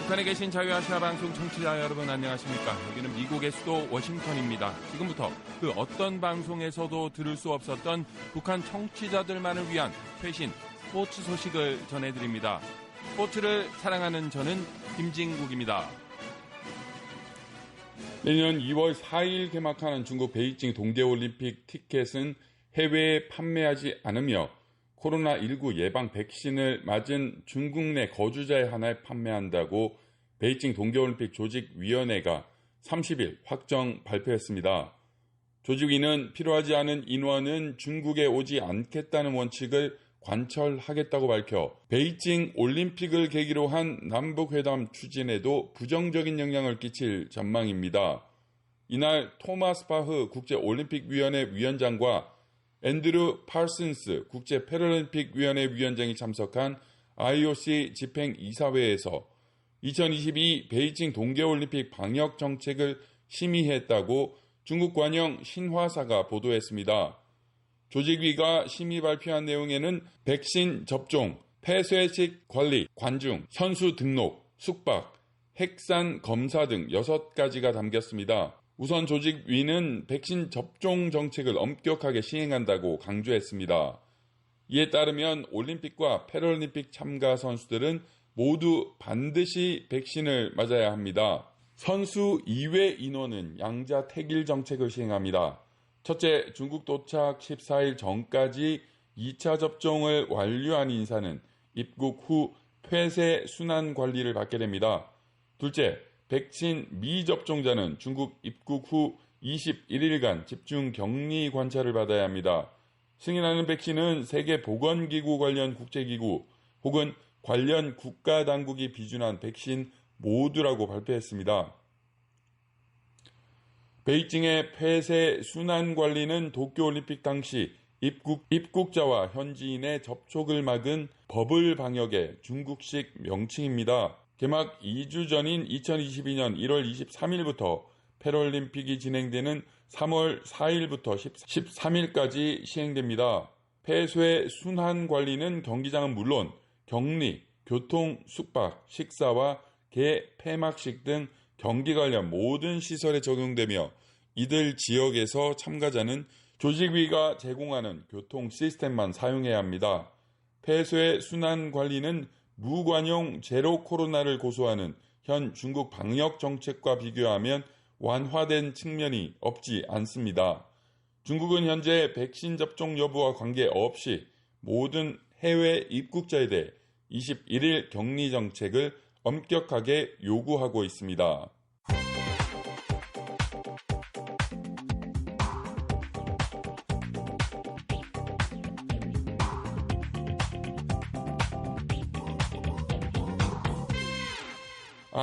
북한에 계신 자유아시아 방송 청취자 여러분 안녕하십니까? 여기는 미국의 수도 워싱턴입니다. 지금부터 그 어떤 방송에서도 들을 수 없었던 북한 청취자들만을 위한 최신 스포츠 소식을 전해드립니다. 스포츠를 사랑하는 저는 김진국입니다. 내년 2월 4일 개막하는 중국 베이징 동계올림픽 티켓은 해외에 판매하지 않으며 코로나19 예방 백신을 맞은 중국 내 거주자에 한해 판매한다고 베이징 동계올림픽 조직위원회가 30일 확정 발표했습니다. 조직위는 필요하지 않은 인원은 중국에 오지 않겠다는 원칙을 관철하겠다고 밝혀 베이징 올림픽을 계기로 한 남북회담 추진에도 부정적인 영향을 끼칠 전망입니다. 이날 토마스 바흐 국제올림픽위원회 위원장과 앤드루 파슨스 국제패럴림픽위원회 위원장이 참석한 IOC 집행이사회에서 2022 베이징 동계올림픽 방역 정책을 심의했다고 중국 관영 신화사가 보도했습니다. 조직위가 심의 발표한 내용에는 백신 접종, 폐쇄식 관리, 관중, 선수 등록, 숙박, 핵산 검사 등 6가지가 담겼습니다. 우선 조직위는 백신 접종 정책을 엄격하게 시행한다고 강조했습니다. 이에 따르면 올림픽과 패럴림픽 참가 선수들은 모두 반드시 백신을 맞아야 합니다. 선수 이외 인원은 양자 택일 정책을 시행합니다. 첫째, 중국 도착 14일 전까지 2차 접종을 완료한 인사는 입국 후 폐쇄 순환 관리를 받게 됩니다. 둘째, 백신 미접종자는 중국 입국 후 21일간 집중 격리 관찰을 받아야 합니다. 승인하는 백신은 세계보건기구 관련 국제기구 혹은 관련 국가당국이 비준한 백신 모두라고 발표했습니다. 베이징의 폐쇄 순환 관리는 도쿄올림픽 당시 입국자와 현지인의 접촉을 막은 버블 방역의 중국식 명칭입니다. 개막 2주 전인 2022년 1월 23일부터 패럴림픽이 진행되는 3월 4일부터 13일까지 시행됩니다. 폐쇄 순환 관리는 경기장은 물론 격리, 교통, 숙박, 식사와 폐막식 등 경기 관련 모든 시설에 적용되며 이들 지역에서 참가자는 조직위가 제공하는 교통 시스템만 사용해야 합니다. 폐쇄 순환 관리는 무관용 제로 코로나를 고수하는 현 중국 방역 정책과 비교하면 완화된 측면이 없지 않습니다. 중국은 현재 백신 접종 여부와 관계없이 모든 해외 입국자에 대해 21일 격리 정책을 엄격하게 요구하고 있습니다.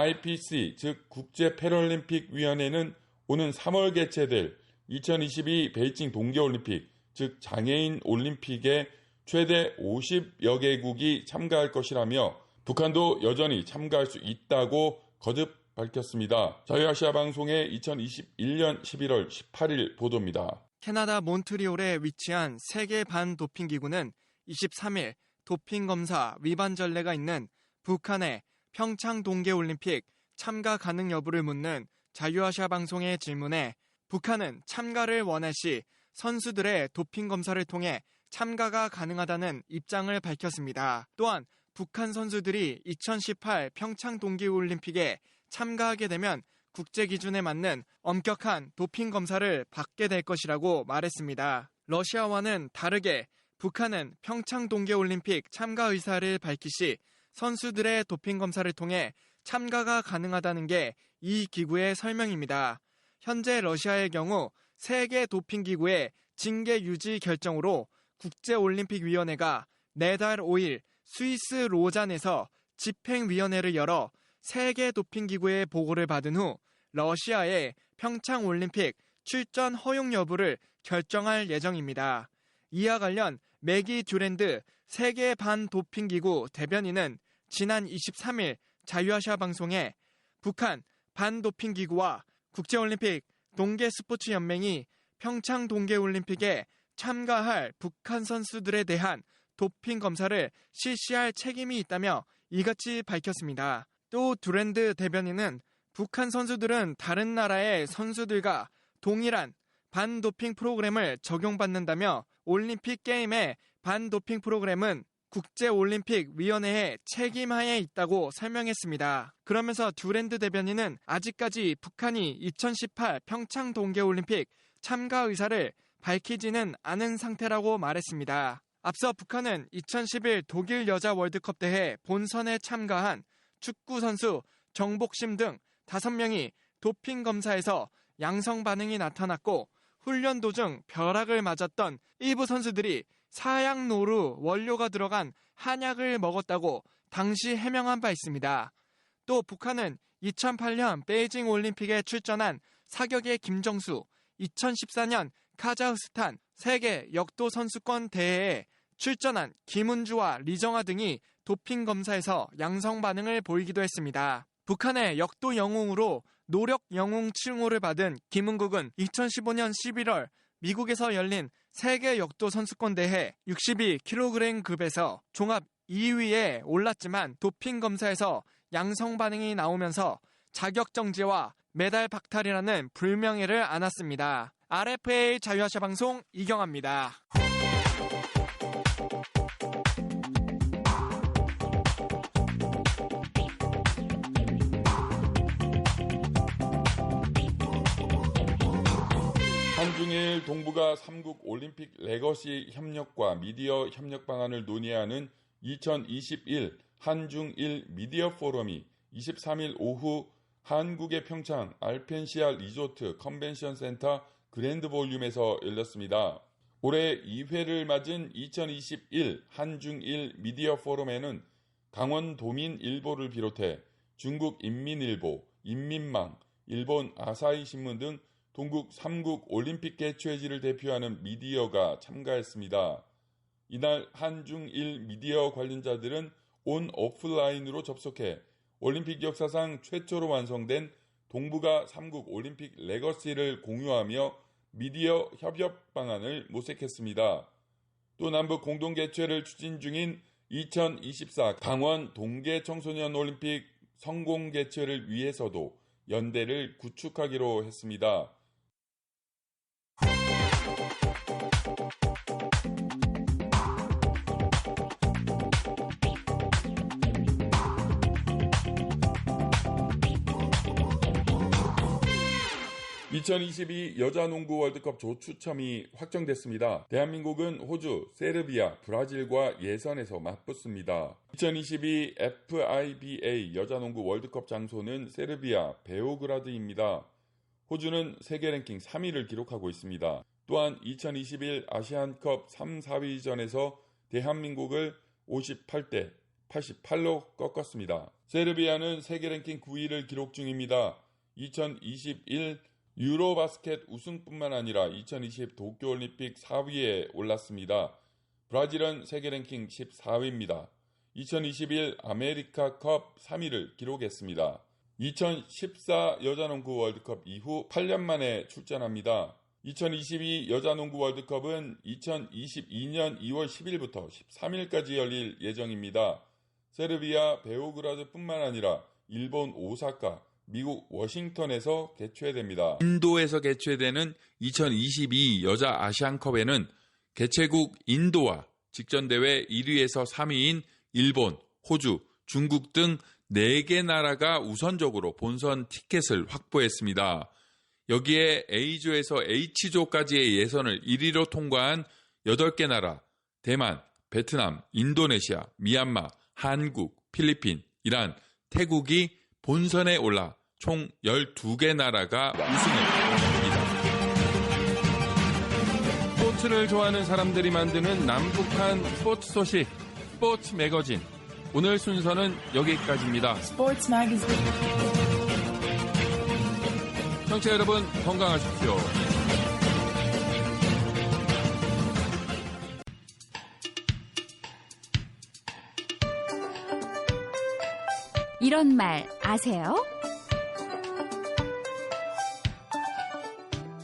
IPC, 즉 국제패럴림픽위원회는 오는 3월 개최될 2022 베이징 동계올림픽, 즉 장애인 올림픽에 최대 50여 개국이 참가할 것이라며 북한도 여전히 참가할 수 있다고 거듭 밝혔습니다. 자유아시아 방송의 2021년 11월 18일 보도입니다. 캐나다 몬트리올에 위치한 세계 반도핑기구는 23일 도핑검사 위반 전례가 있는 북한의 평창 동계올림픽 참가 가능 여부를 묻는 자유아시아 방송의 질문에 북한은 참가를 원할 시 선수들의 도핑검사를 통해 참가가 가능하다는 입장을 밝혔습니다. 또한 북한 선수들이 2018 평창 동계올림픽에 참가하게 되면 국제 기준에 맞는 엄격한 도핑 검사를 받게 될 것이라고 말했습니다. 러시아와는 다르게 북한은 평창 동계올림픽 참가 의사를 밝히시 선수들의 도핑 검사를 통해 참가가 가능하다는 게 이 기구의 설명입니다. 현재 러시아의 경우 세계 도핑기구의 징계 유지 결정으로 국제올림픽위원회가 내달 5일 스위스 로잔에서 집행위원회를 열어 세계 도핑기구의 보고를 받은 후 러시아의 평창올림픽 출전 허용 여부를 결정할 예정입니다. 이와 관련 매기 듀랜드 세계 반도핑기구 대변인은 지난 23일 자유아시아 방송에 북한 반도핑기구와 국제올림픽 동계스포츠연맹이 평창 동계올림픽에 참가할 북한 선수들에 대한 도핑 검사를 실시할 책임이 있다며 이같이 밝혔습니다. 또 듀랜드 대변인은 북한 선수들은 다른 나라의 선수들과 동일한 반도핑 프로그램을 적용받는다며 올림픽 게임의 반도핑 프로그램은 국제올림픽위원회의 책임하에 있다고 설명했습니다. 그러면서 듀랜드 대변인은 아직까지 북한이 2018 평창 동계올림픽 참가 의사를 밝히지는 않은 상태라고 말했습니다. 앞서 북한은 2011 독일 여자 월드컵 대회 본선에 참가한 축구 선수 정복심 등 5명이 도핑 검사에서 양성 반응이 나타났고 훈련 도중 벼락을 맞았던 일부 선수들이 사양노루 원료가 들어간 한약을 먹었다고 당시 해명한 바 있습니다. 또 북한은 2008년 베이징 올림픽에 출전한 사격의 김정수, 2014년 카자흐스탄 세계 역도 선수권 대회에 출전한 김은주와 리정아 등이 도핑 검사에서 양성 반응을 보이기도 했습니다. 북한의 역도 영웅으로 노력 영웅 칭호를 받은 김은국은 2015년 11월 미국에서 열린 세계 역도 선수권 대회 62kg급에서 종합 2위에 올랐지만 도핑 검사에서 양성 반응이 나오면서 자격 정지와 메달 박탈이라는 불명예를 안았습니다. RFA 자유아시아 방송 이경아입니다. 한중일 동북아 3국 올림픽 레거시 협력과 미디어 협력 방안을 논의하는 2021 한중일 미디어 포럼이 23일 오후 한국의 평창 알펜시아 리조트 컨벤션 센터 그랜드 볼륨에서 열렸습니다. 올해 2회를 맞은 2021 한중일 미디어 포럼에는 강원도민일보를 비롯해 중국인민일보, 인민망, 일본 아사히 신문 등 동북 3국 올림픽 개최지를 대표하는 미디어가 참가했습니다. 이날 한중일 미디어 관련자들은 온 오프라인으로 접속해 올림픽 역사상 최초로 완성된 동북아 3국 올림픽 레거시를 공유하며 미디어 협업 방안을 모색했습니다. 또 남북 공동 개최를 추진 중인 2024 강원 동계 청소년 올림픽 성공 개최를 위해서도 연대를 구축하기로 했습니다. 2022 여자농구 월드컵 조추첨이 확정됐습니다. 대한민국은 호주, 세르비아, 브라질과 예선에서 맞붙습니다. 2022 FIBA 여자농구 월드컵 장소는 세르비아 베오그라드입니다. 호주는 세계 랭킹 3위를 기록하고 있습니다. 또한 2021 아시안컵 3, 4위전에서 대한민국을 58대 88로 꺾었습니다. 세르비아는 세계 랭킹 9위를 기록 중입니다. 2021 유로바스켓 우승뿐만 아니라 2020 도쿄올림픽 4위에 올랐습니다. 브라질은 세계 랭킹 14위입니다. 2021 아메리카컵 3위를 기록했습니다. 2014 여자농구 월드컵 이후 8년 만에 출전합니다. 2022 여자농구 월드컵은 2022년 2월 10일부터 13일까지 열릴 예정입니다. 세르비아 베오그라드뿐만 아니라 일본 오사카, 미국 워싱턴에서 개최됩니다. 인도에서 개최되는 2022 여자 아시안컵에는 개최국 인도와 직전대회 1위에서 3위인 일본, 호주, 중국 등 4개 나라가 우선적으로 본선 티켓을 확보했습니다. 여기에 A조에서 H조까지의 예선을 1위로 통과한 8개 나라, 대만, 베트남, 인도네시아, 미얀마, 한국, 필리핀, 이란, 태국이 본선에 올라 총 12개 나라가 우승을 했습니다. 스포츠를 좋아하는 사람들이 만드는 남북한 스포츠 소식, 스포츠 매거진. 오늘 순서는 여기까지입니다. 스포츠 매거진. 청취자 여러분 건강하십시오. 이런 말 아세요?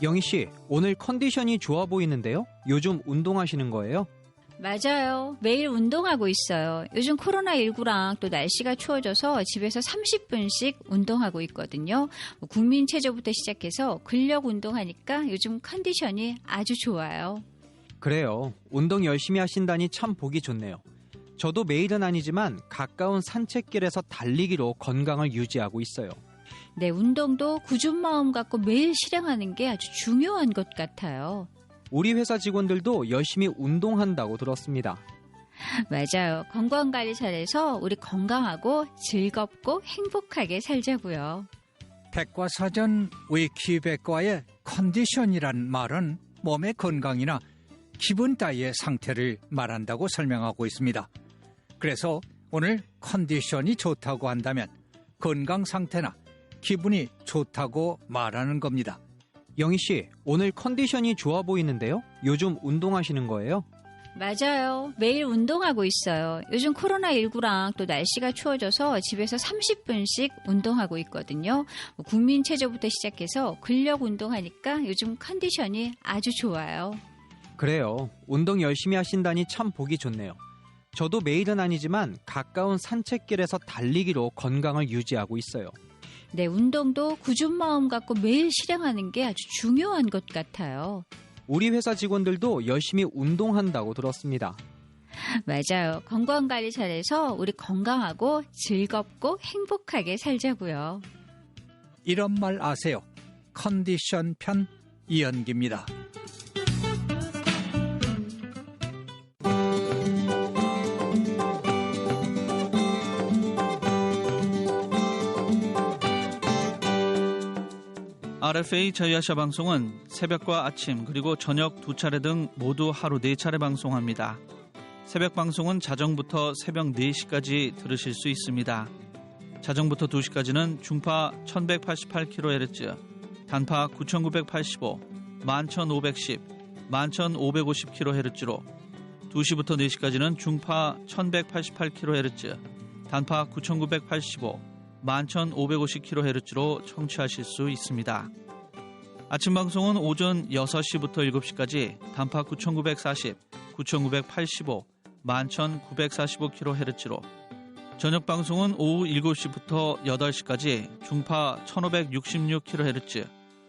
영희 씨, 오늘 컨디션이 좋아 보이는데요? 요즘 운동하시는 거예요? 맞아요. 매일 운동하고 있어요. 요즘 코로나19랑 또 날씨가 추워져서 집에서 30분씩 운동하고 있거든요. 국민체조부터 시작해서 근력 운동하니까 요즘 컨디션이 아주 좋아요. 그래요. 운동 열심히 하신다니 참 보기 좋네요. 저도 매일은 아니지만 가까운 산책길에서 달리기로 건강을 유지하고 있어요. 네, 운동도 꾸준 마음 갖고 매일 실행하는 게 아주 중요한 것 같아요. 우리 회사 직원들도 열심히 운동한다고 들었습니다. 맞아요. 건강관리 잘해서 우리 건강하고 즐겁고 행복하게 살자고요. 백과사전 위키백과의 컨디션이란 말은 몸의 건강이나 기분 따위의 상태를 말한다고 설명하고 있습니다. 그래서 오늘 컨디션이 좋다고 한다면 건강 상태나 기분이 좋다고 말하는 겁니다. 영희 씨, 오늘 컨디션이 좋아 보이는데요? 요즘 운동하시는 거예요? 맞아요. 매일 운동하고 있어요. 요즘 코로나19랑 또 날씨가 추워져서 집에서 30분씩 운동하고 있거든요. 국민체조부터 시작해서 근력 운동하니까 요즘 컨디션이 아주 좋아요. 그래요. 운동 열심히 하신다니 참 보기 좋네요. 저도 매일은 아니지만 가까운 산책길에서 달리기로 건강을 유지하고 있어요. 네, 운동도 꾸준 마음 갖고 매일 실행하는 게 아주 중요한 것 같아요. 우리 회사 직원들도 열심히 운동한다고 들었습니다. 맞아요. 건강관리 잘해서 우리 건강하고 즐겁고 행복하게 살자고요. 이런 말 아세요? 컨디션 편 이연기입니다. RFA 자유아시아 방송은 새벽과 아침 그리고 저녁 2차례 등 모두 하루 4차례 방송합니다. 새벽 방송은 자정부터 새벽 4시까지 들으실 수 있습니다. 자정부터 2시까지는 중파 1188kHz, 단파 9985, 11510, 11550kHz로 2시부터 4시까지는 중파 1188kHz, 단파 9985, 11550kHz로 청취하실 수 있습니다. 아침 방송은 오전 6시부터 7시까지 단파 9940, 9985, 11945kHz로 저녁 방송은 오후 7시부터 8시까지 중파 1566kHz,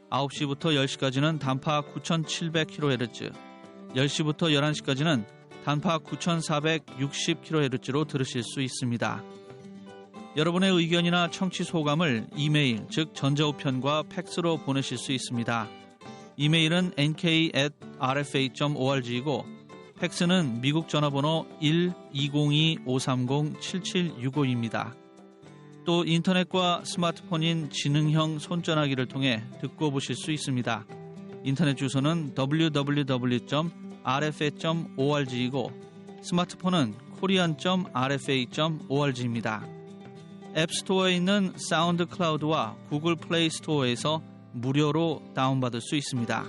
9시부터 10시까지는 단파 9700kHz, 10시부터 11시까지는 단파 9460kHz로 들으실 수 있습니다. 여러분의 의견이나 청취 소감을 이메일, 즉 전자우편과 팩스로 보내실 수 있습니다. 이메일은 nk@rfa.org이고 팩스는 미국 전화번호 1-202-530-7765입니다. 또 인터넷과 스마트폰인 지능형 손전화기를 통해 듣고 보실 수 있습니다. 인터넷 주소는 www.rfa.org이고 스마트폰은 korean.rfa.org입니다. 앱스토어에 있는 사운드 클라우드와 구글 플레이 스토어에서 무료로 다운받을 수 있습니다.